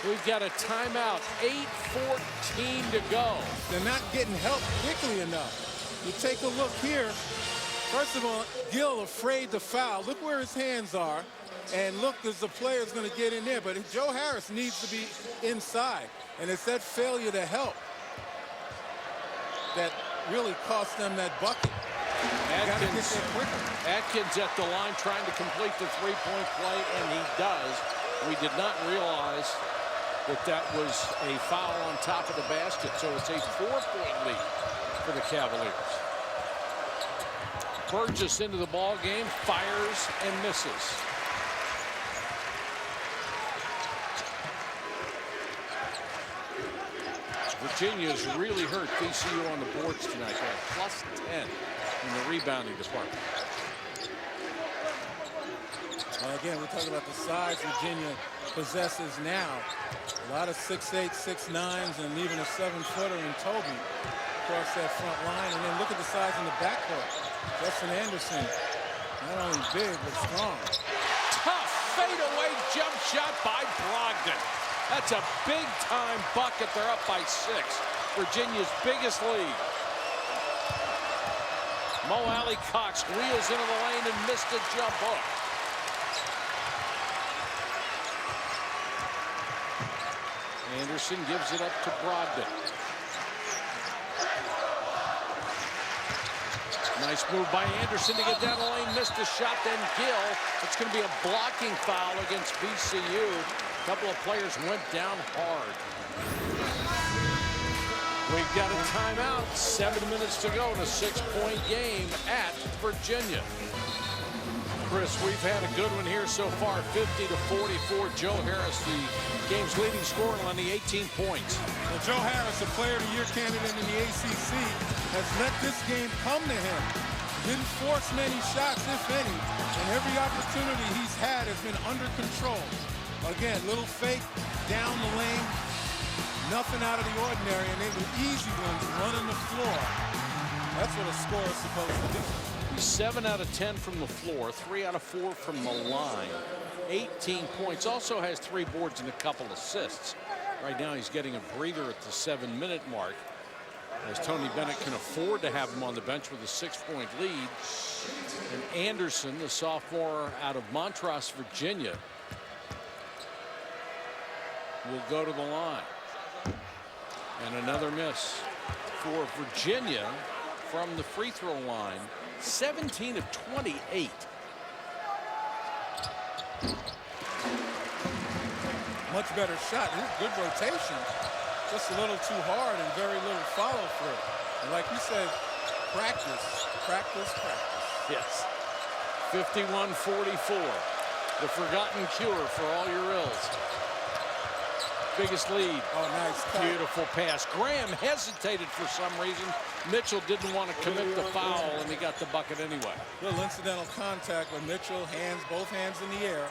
We've got a timeout, 8:14 to go. They're not getting help quickly enough. You take a look here. First of all, Gill afraid to foul. Look where his hands are. And look, there's the player's going to get in there. But Joe Harris needs to be inside. And it's that failure to help that really cost them that bucket. Atkins at the line trying to complete the 3-point play, and he does. We did not realize that was a foul on top of the basket, so it's a 4-point lead for the Cavaliers. Burgess into the ball game, fires and misses. Virginia's really hurt VCU on the boards tonight. They're at +10 in the rebounding department. Well, again, we're talking about the size Virginia possesses now. A lot of 6'8", 6'9", and even a 7-footer in Toby across that front line. And then look at the size in the backcourt. Justin Anderson, not only big, but strong. Tough fadeaway jump shot by Brogdon. That's a big-time bucket. They're up by 6. Virginia's biggest lead. Mo Alley Cox wheels into the lane and missed a jump hook. Anderson gives it up to Brogdon. Nice move by Anderson to get down the lane. Missed a shot, then Gill. It's going to be a blocking foul against VCU. A couple of players went down hard. We've got a timeout. 7 minutes to go in a 6-point game at Virginia. Chris, we've had a good one here so far. 50-44. Joe Harris, the game's leading scorer, on the 18 points. Well, Joe Harris, a Player of the Year candidate in the ACC, has let this game come to him. Didn't force many shots, if any, and every opportunity he's had has been under control. Again, little fake down the lane, nothing out of the ordinary, and they were easy ones running the floor. That's what a scorer is supposed to do. 7 out of 10 from the floor, 3 out of 4 from the line. 18 points. Also has 3 boards and a couple assists. Right now he's getting a breather at the 7-minute mark, as Tony Bennett can afford to have him on the bench with a 6-point lead. And Anderson, the sophomore out of Montrose, Virginia, will go to the line. And another miss for Virginia from the free throw line. 17 of 28. Much better shot. Good rotation. Just a little too hard and very little follow through. And like you said, practice, practice, practice. Yes. 51-44. The forgotten cure for all your ills. Biggest lead. Oh, nice cut. Beautiful pass. Graham hesitated for some reason. Mitchell didn't want to commit the foul, and he got the bucket anyway. Little incidental contact with Mitchell, both hands in the air.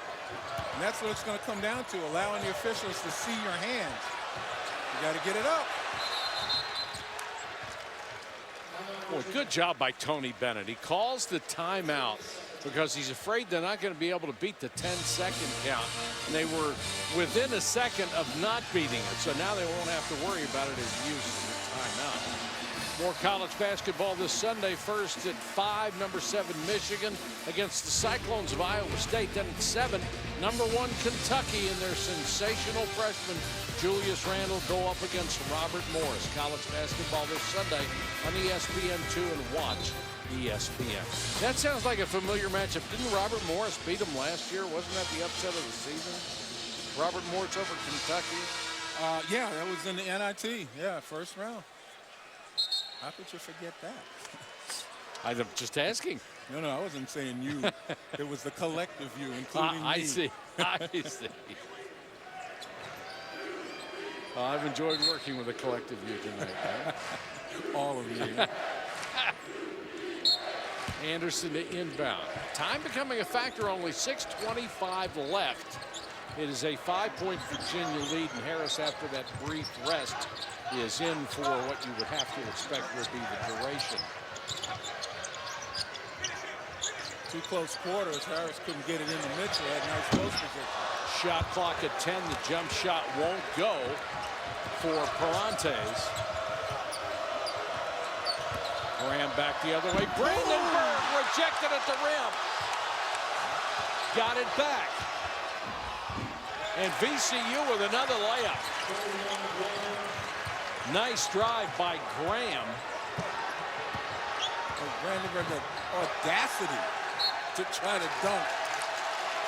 And that's what it's going to come down to, allowing the officials to see your hands. You got to get it up. Boy, good job by Tony Bennett. He calls the timeout because he's afraid they're not going to be able to beat the 10-second count. And they were within a second of not beating it, so now they won't have to worry about it as he uses the timeout. More college basketball this Sunday. First at 5, number 7 Michigan against the Cyclones of Iowa State. Then at 7, number 1 Kentucky and their sensational freshman Julius Randle go up against Robert Morris. College basketball this Sunday on ESPN2 and watch ESPN. That sounds like a familiar matchup. Didn't Robert Morris beat him last year? Wasn't that the upset of the season? Robert Morris over Kentucky? Yeah, that was in the NIT. Yeah, first round. How could you forget that? I'm just asking. No, I wasn't saying you. It was the collective you, including me. I see. I see. I've enjoyed working with the collective you tonight. Right? All of you. Anderson to inbound. Time becoming a factor, only 6:25 left. It is a 5-point Virginia lead, and Harris, after that brief rest, is in for what you would have to expect will be the duration. 2 close quarters. Harris couldn't get it into Mitchell. Had nice post position. Shot clock at 10. The jump shot won't go for Parantes. Graham back the other way. Brandenburg rejected at the rim. Got it back. And VCU with another layup. Nice drive by Graham. Brandenburg had audacity to try to dunk.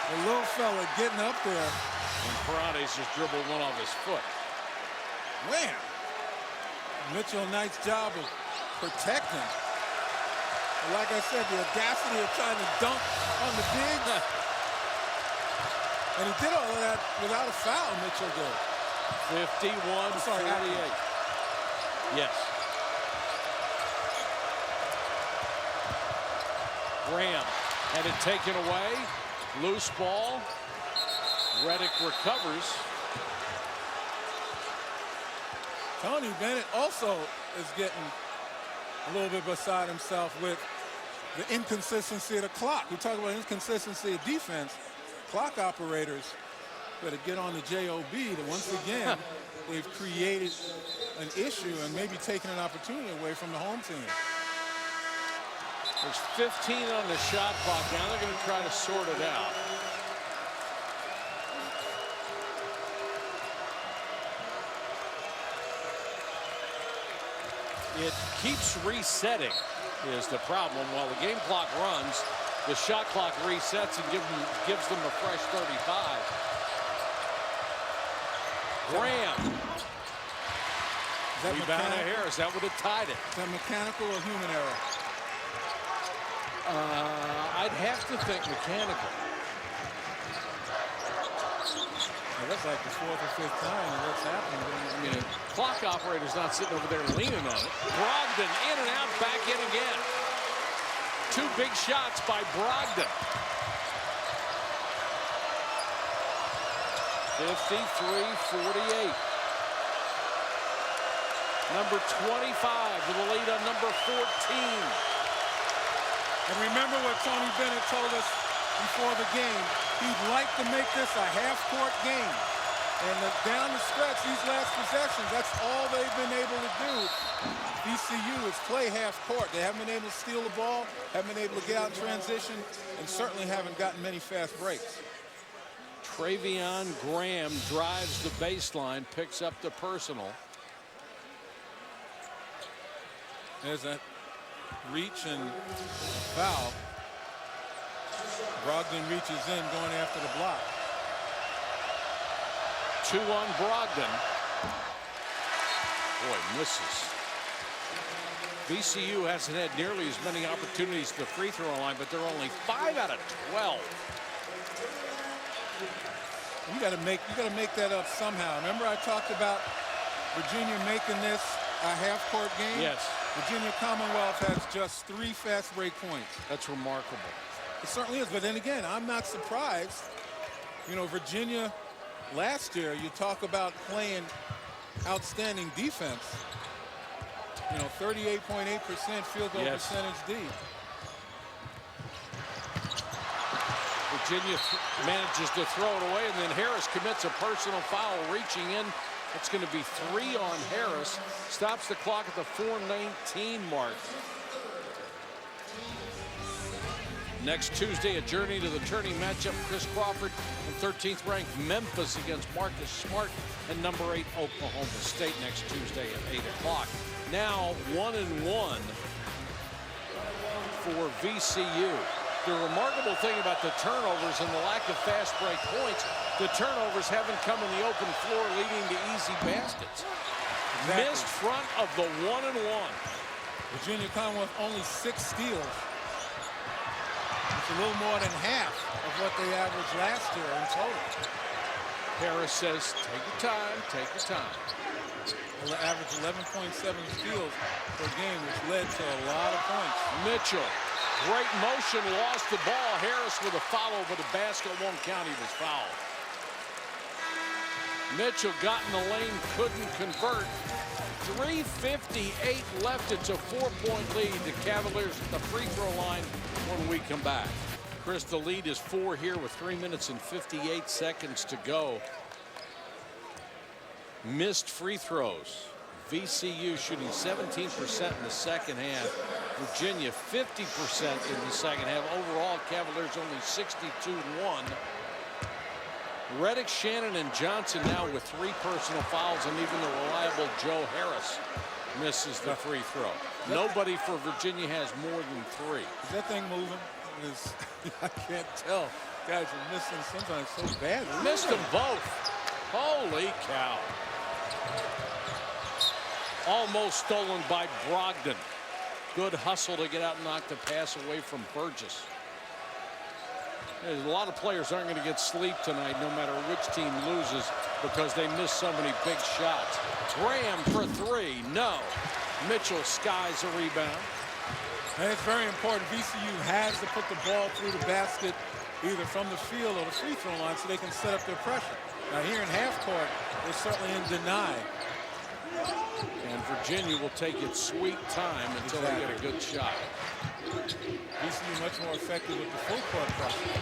The little fella getting up there. And Parantes just dribbled one off his foot. Wham! Mitchell, nice job of protecting. But like I said, the audacity of trying to dunk on the big. And he did all of that without a foul, Mitchell did. 51-48. Yes. Graham had it taken away. Loose ball. Reddick recovers. Tony Bennett also is getting a little bit beside himself with the inconsistency of the clock. We talk about inconsistency of defense. Clock operators better get on the JOB that once again they've created an issue and maybe taken an opportunity away from the home team. There's 15 on the shot clock. Now they're going to try to sort it out. It keeps resetting is the problem. While the game clock runs, the shot clock resets and gives them a fresh 35. Graham. Rebound to Harris. That would have tied it. Is that mechanical or human error? I'd have to think mechanical. Well, that's like the 4th or 5th time what's happening. I mean, a clock operator's not sitting over there leaning on it. Brogdon in and out, back in again. 2 big shots by Brogdon. 53-48. Number 25 with a lead on number 14. And remember what Tony Bennett told us before the game. He'd like to make this a half-court game. And down the stretch, these last possessions, that's all they've been able to do. VCU is play half-court. They haven't been able to steal the ball, haven't been able to get out in transition, and certainly haven't gotten many fast breaks. Treveon Graham drives the baseline, picks up the personal. There's that reach and foul. Brogdon reaches in, going after the block. 2 on Brogdon. Boy, misses. VCU hasn't had nearly as many opportunities to the free throw line, but they're only 5 out of 12. You got to make that up somehow. Remember I talked about Virginia making this a half-court game? Yes. Virginia Commonwealth has just 3 fast break points. That's remarkable. It certainly is, but then again, I'm not surprised. You know, Virginia last year, you talk about playing outstanding defense. You know, 38.8% field goal percentage D. Virginia manages to throw it away, and then Harris commits a personal foul, reaching in. It's going to be 3 on Harris. Stops the clock at the 4:19 mark. Next Tuesday, a journey to the tourney matchup. Chris Crawford and 13th ranked Memphis against Marcus Smart and number 8 Oklahoma State next Tuesday at 8 o'clock. Now 1-1 for VCU. The remarkable thing about the turnovers and the lack of fast break points, the turnovers haven't come in the open floor, leading to easy baskets. Exactly. Missed front of the 1-1. Virginia Commonwealth only 6 steals. It's a little more than half of what they averaged last year in total. Harris says, take your time, take your time. They averaged 11.7 steals per game, which led to a lot of points. Mitchell, great motion, lost the ball. Harris with a follow, but the basket won't count. He was fouled. Mitchell got in the lane, couldn't convert. 3:58 left. It's a 4-point lead. The Cavaliers at the free throw line when we come back. Chris, the lead is 4 here with 3 minutes and 58 seconds to go. Missed free throws. VCU shooting 17% in the second half. Virginia 50% in the second half. Overall, Cavaliers only 62-1. Reddick, Shannon, and Johnson now with 3 personal fouls, and even the reliable Joe Harris misses the free throw. Nobody for Virginia has more than 3. Is that thing moving? I can't tell. Guys are missing sometimes so bad. Missed them both. Holy cow. Almost stolen by Brogdon. Good hustle to get out and knock the pass away from Burgess. A lot of players aren't going to get sleep tonight, no matter which team loses, because they miss so many big shots. Graham for 3. No. Mitchell skies a rebound. And it's very important. VCU has to put the ball through the basket, either from the field or the free throw line, so they can set up their pressure. Now here in half court, they're certainly in deny. And Virginia will take its sweet time until they get a good shot. VCU much more effective with the full court pressure.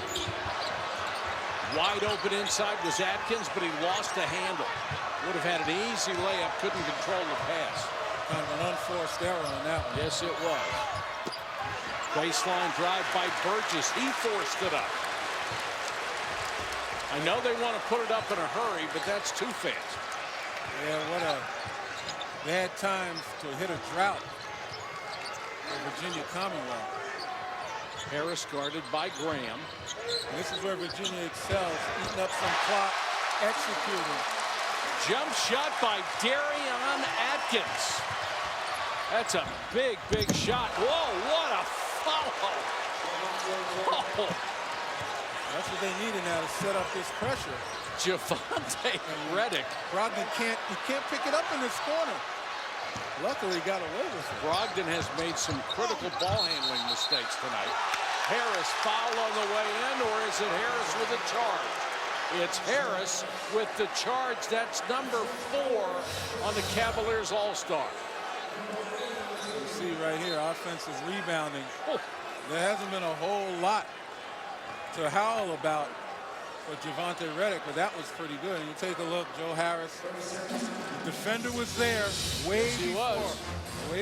Wide open inside was Atkins, but he lost the handle. Would have had an easy layup, couldn't control the pass. Kind of an unforced error on that one. Yes, it was. Baseline drive by Burgess. He forced it up. I know they want to put it up in a hurry, but that's too fast. Yeah, what a bad time to hit a drought for Virginia Commonwealth. Harris guarded by Graham. And this is where Virginia excels, eating up some clock, executing. Jump shot by Darion Atkins. That's a big, big shot. Whoa, what a follow. Oh. That's what they needed now to set up this pressure. Javante Reddick. Brogdon can't pick it up in this corner. Luckily, got away with it. Brogdon has made some critical ball handling mistakes tonight. Harris foul on the way in, or is it Harris with a charge? It's Harris with the charge. That's number 4 on the Cavaliers All-Star. You see right here, offensive rebounding. There hasn't been a whole lot to howl about for Javante Reddick, but that was pretty good. And you take a look, Joe Harris. The defender was there way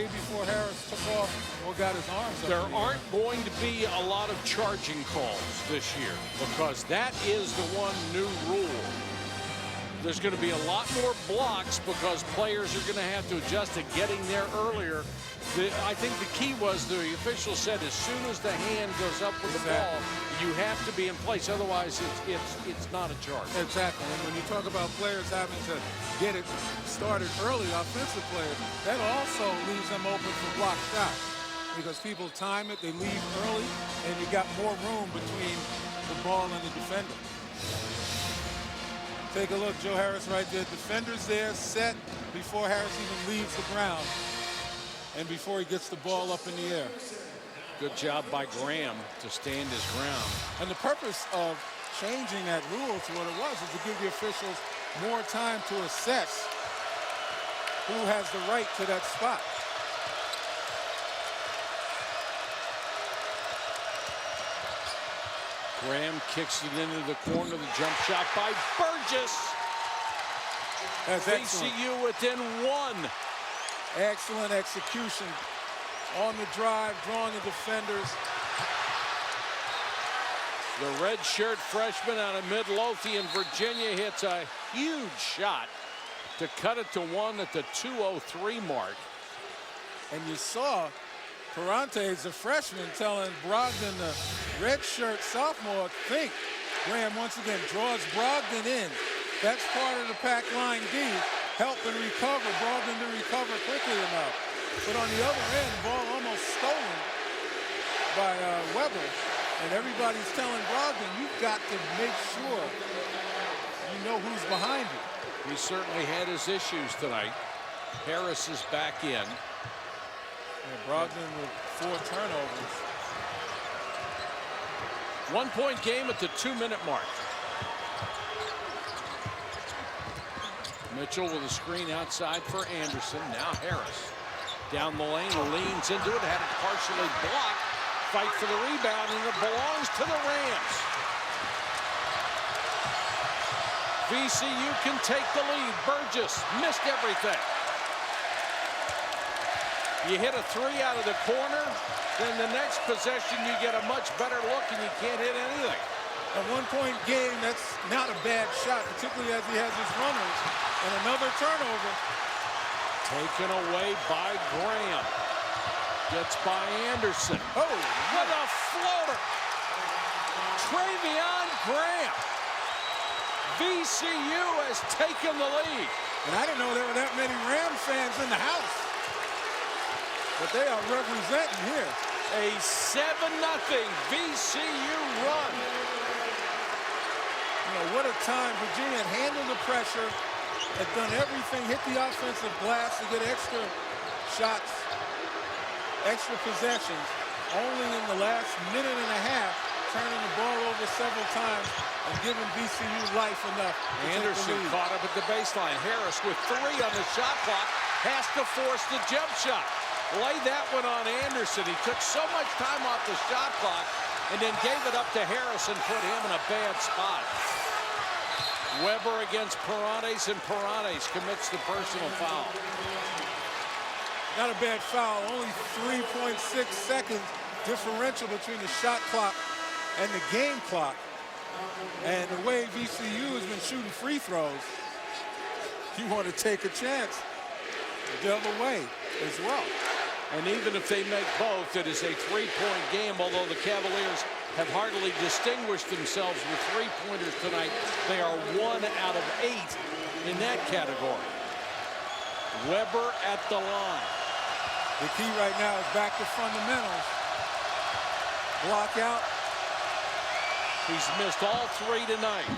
before Harris took off or got his arms up. There aren't going to be a lot of charging calls this year, because that is the one new rule. There's going to be a lot more blocks because players are going to have to adjust to getting there earlier. I think the key was the official said as soon as the hand goes up with the ball, you have to be in place. Otherwise, it's not a charge. Exactly. And when you talk about players having to get it started early, offensive players, that also leaves them open for block shots. Because people time it, they leave early, and you got more room between the ball and the defender. Take a look, Joe Harris right there. Defender's there, set before Harris even leaves the ground and before he gets the ball up in the air. Good job by Graham to stand his ground. And the purpose of changing that rule to what it was is to give the officials more time to assess who has the right to that spot. Graham kicks it into the corner. The jump shot by Burgess. That's excellent. VCU within one. Excellent execution on the drive, drawing the defenders. The redshirt freshman out of Midlothian, Virginia, hits a huge shot to cut it to one at the 2:03 mark. And you saw Parantes, the freshman, telling Brogdon, the redshirt sophomore, think. Graham once again draws Brogdon in. That's part of the pack line D. Help and recover. Brogdon to recover quickly enough. But on the other end, ball almost stolen by Weber. And everybody's telling Brogdon, you've got to make sure you know who's behind you. He certainly had his issues tonight. Harris is back in. And Brogdon with 4 turnovers. 1 point game at the 2-minute mark. Mitchell with a screen outside for Anderson. Now Harris down the lane, leans into it, had it partially blocked. Fight for the rebound, and it belongs to the Rams. VCU can take the lead. Burgess missed everything. You hit a 3 out of the corner, then the next possession you get a much better look and you can't hit anything. A 1-point game, that's not a bad shot, particularly as he has his runners. And another turnover. Taken away by Graham. Gets by Anderson. Oh, with a floater. Treveon Graham. VCU has taken the lead. And I didn't know there were that many Rams fans in the house. But they are representing here. A 7-0 VCU run. You know, what a time. Virginia had handled the pressure, had done everything, hit the offensive glass to get extra shots, extra possessions. Only in the last minute and a half, turning the ball over several times and giving VCU life enough. Anderson caught up at the baseline. Harris with 3 on the shot clock has to force the jump shot. Lay that one on Anderson. He took so much time off the shot clock and then gave it up to Harris and put him in a bad spot. Weber against Parantes, and Parantes commits the personal foul. Not a bad foul. Only 3.6 seconds differential between the shot clock and the game clock. And the way VCU has been shooting free throws, you want to take a chance the other way as well. And even if they make both, it is a 3-point game, although the Cavaliers have hardly distinguished themselves with 3-pointers tonight. They are 1 out of 8 in that category. Weber at the line. The key right now is back to fundamentals. Block out. He's missed all 3 tonight.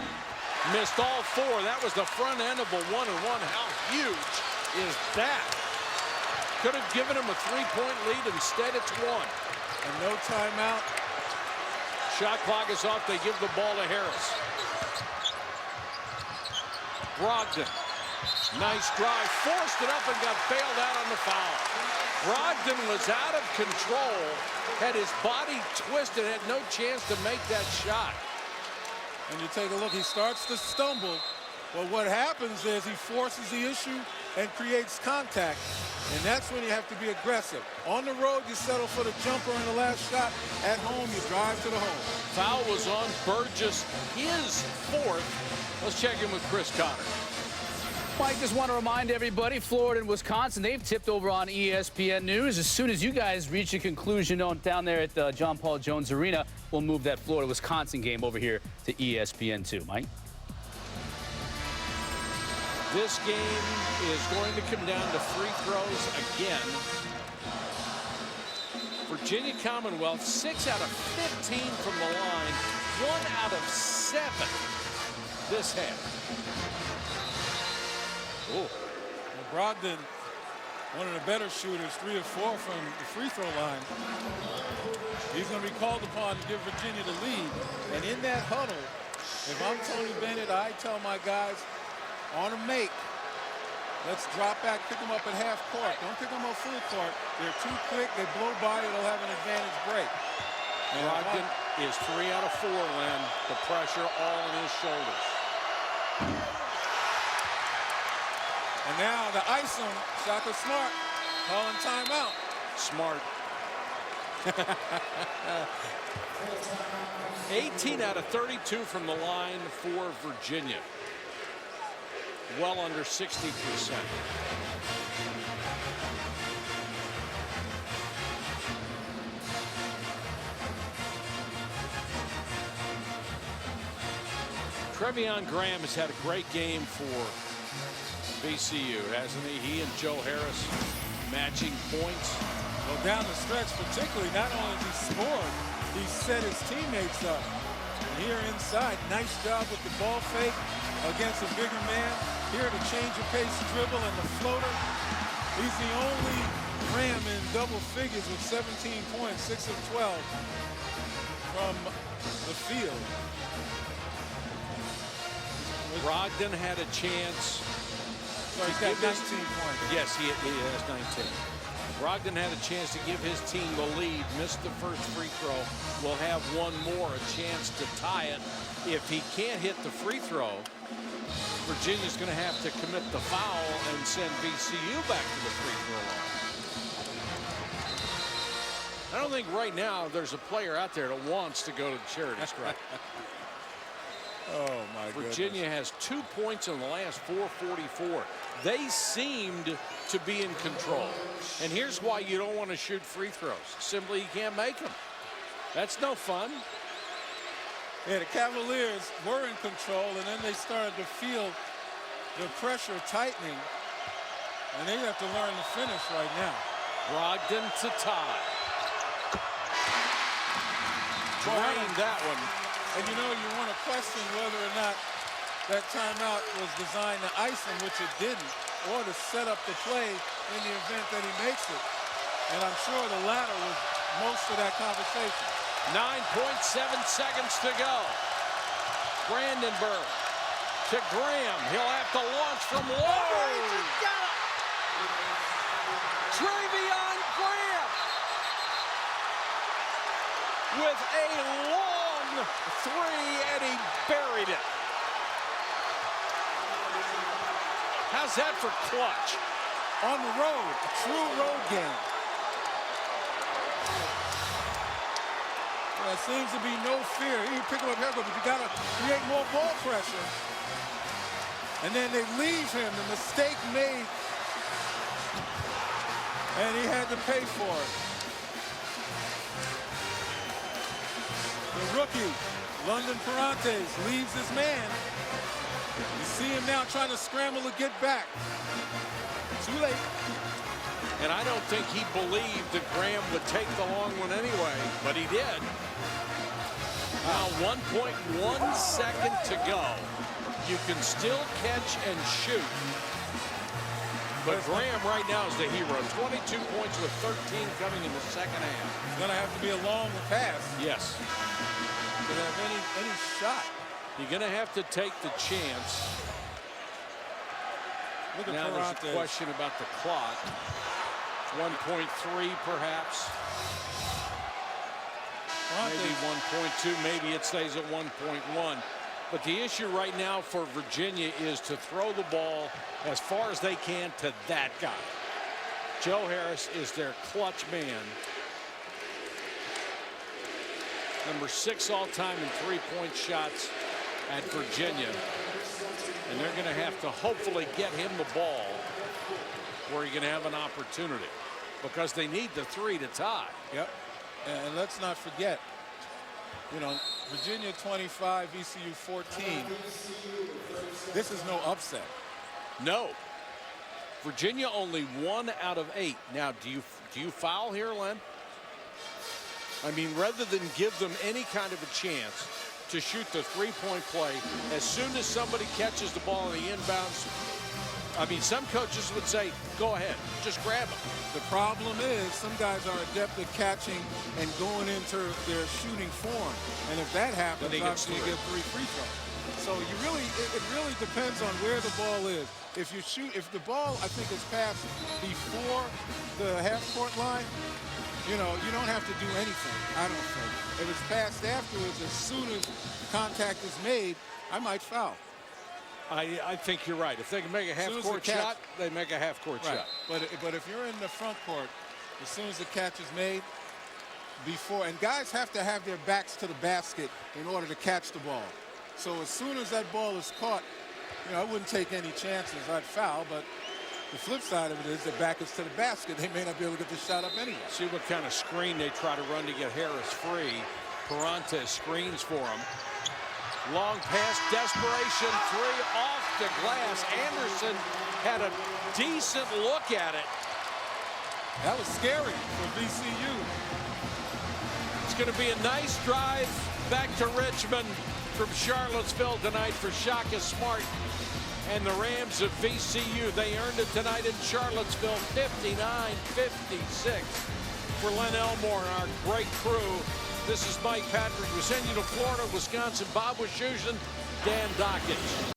Missed all 4. That was the front end of a 1-and-1. How huge is that? Could have given him a 3-point lead. Instead, it's 1. And no timeout. Shot clock is off. They give the ball to Harris. Brogdon. Nice drive. Forced it up and got bailed out on the foul. Brogdon was out of control. Had his body twisted. Had no chance to make that shot. And you take a look. He starts to stumble. But what happens is he forces the issue and creates contact. And that's when you have to be aggressive. On the road, you settle for the jumper in the last shot. At home, you drive to the home. Foul was on Burgess, his 4th. Let's check in with Chris Connor. Mike, just want to remind everybody, Florida and Wisconsin, they've tipped over on ESPN News. As soon as you guys reach a conclusion down there at John Paul Jones Arena, we'll move that Florida-Wisconsin game over here to ESPN2. Mike? This game is going to come down to free throws again. Virginia Commonwealth, 6 out of 15 from the line, 1 out of 7 this half. Oh. Well, Brogdon, one of the better shooters, 3 of 4 from the free throw line. He's going to be called upon to give Virginia the lead. And in that huddle, if I'm Tony Bennett, I tell my guys, on a make, let's drop back, pick them up at half court. Don't pick them up full court. They're too quick. They blow by. It'll have an advantage break. is 3 out of 4, Len. The pressure all on his shoulders. And now the ice on Shaka Smart calling timeout. Smart. 18 out of 32 from the line for Virginia. Well under 60%. Treveon Graham has had a great game for VCU, hasn't he? He and Joe Harris matching points. Well, down the stretch, particularly, not only has he scored, he set his teammates up. And here inside, nice job with the ball fake against a bigger man. Here to change of pace dribble and the floater. He's the only Graham in double figures with 17 points, 6 of 12 from the field. Brogdon had a chance. So he's got 19 points. Yes, he has 19. Brogdon had a chance to give his team the lead, missed the first free throw, will have one more, a chance to tie it. If he can't hit the free throw, Virginia's going to have to commit the foul and send VCU back to the free throw line. I don't think right now there's a player out there that wants to go to the charity stripe. Oh, my goodness. Virginia has 2 points in the last 4:44. They seemed to be in control. And here's why you don't want to shoot free throws. Simply, you can't make them. That's no fun. Yeah, the Cavaliers were in control, and then they started to feel the pressure tightening. And they have to learn to finish right now. Brogdon to tie. Drained that one. And you know, you want to question whether or not that timeout was designed to ice him, which it didn't, or to set up the play in the event that he makes it. And I'm sure the latter was most of that conversation. 9.7 seconds to go. Brandenburg to Graham. He'll have to launch from low. Treveon Graham with a long three, and he buried it. How's that for clutch? On the road, a true road game. There seems to be no fear. You pick him up here, but you got to create more ball pressure. And then they leave him, the mistake made. And he had to pay for it. The rookie, London Ferrantes, leaves his man. You see him now trying to scramble to get back. Too late. And I don't think he believed that Graham would take the long one anyway, but he did. Now 1.1 second to go. You can still catch and shoot. But Graham right now is the hero. 22 points with 13 coming in the second half. It's going to have to be a long pass. Yes. To have any shot. You're going to have to take the chance. Look at now Ferrantes. There's a question about the clock. 1.3 perhaps. Maybe 1.2. Maybe it stays at 1.1. But the issue right now for Virginia is to throw the ball as far as they can to that guy. Joe Harris is their clutch man. Number 6 all-time in three-point shots at Virginia. And they're going to have to hopefully get him the ball where he can have an opportunity, because they need the 3 to tie. Yep. And let's not forget, you know, Virginia 25, VCU 14. This is no upset. No. Virginia only 1 out of 8. Now, do you foul here, Len? I mean, rather than give them any kind of a chance to shoot the three-point play, as soon as somebody catches the ball in the inbounds, I mean, some coaches would say, go ahead, just grab them. The problem is some guys are adept at catching and going into their shooting form. And if that happens, obviously you get 3 free throws. So you really, it really depends on where the ball is. If you shoot, if the ball, I think, is passed before the half-court line, you know, you don't have to do anything, I don't think. If it's passed afterwards, as soon as contact is made, I might foul. I think you're right. If they can make a half-court shot, they make a half-court shot. But if you're in the front court, as soon as the catch is made, and guys have to have their backs to the basket in order to catch the ball. So as soon as that ball is caught, you know, I wouldn't take any chances. I'd foul, but the flip side of it is their back is to the basket. They may not be able to get the shot up anyway. See what kind of screen they try to run to get Harris free. Perante screens for him. Long pass, desperation, three off the glass. Anderson had a decent look at it. That was scary for VCU. It's going to be a nice drive back to Richmond from Charlottesville tonight for Shaka Smart and the Rams of VCU. They earned it tonight in Charlottesville, 59-56 for Len Elmore and our great crew. This is Mike Patrick. We send you to Florida, Wisconsin. Bob Wischusen, Dan Dockett.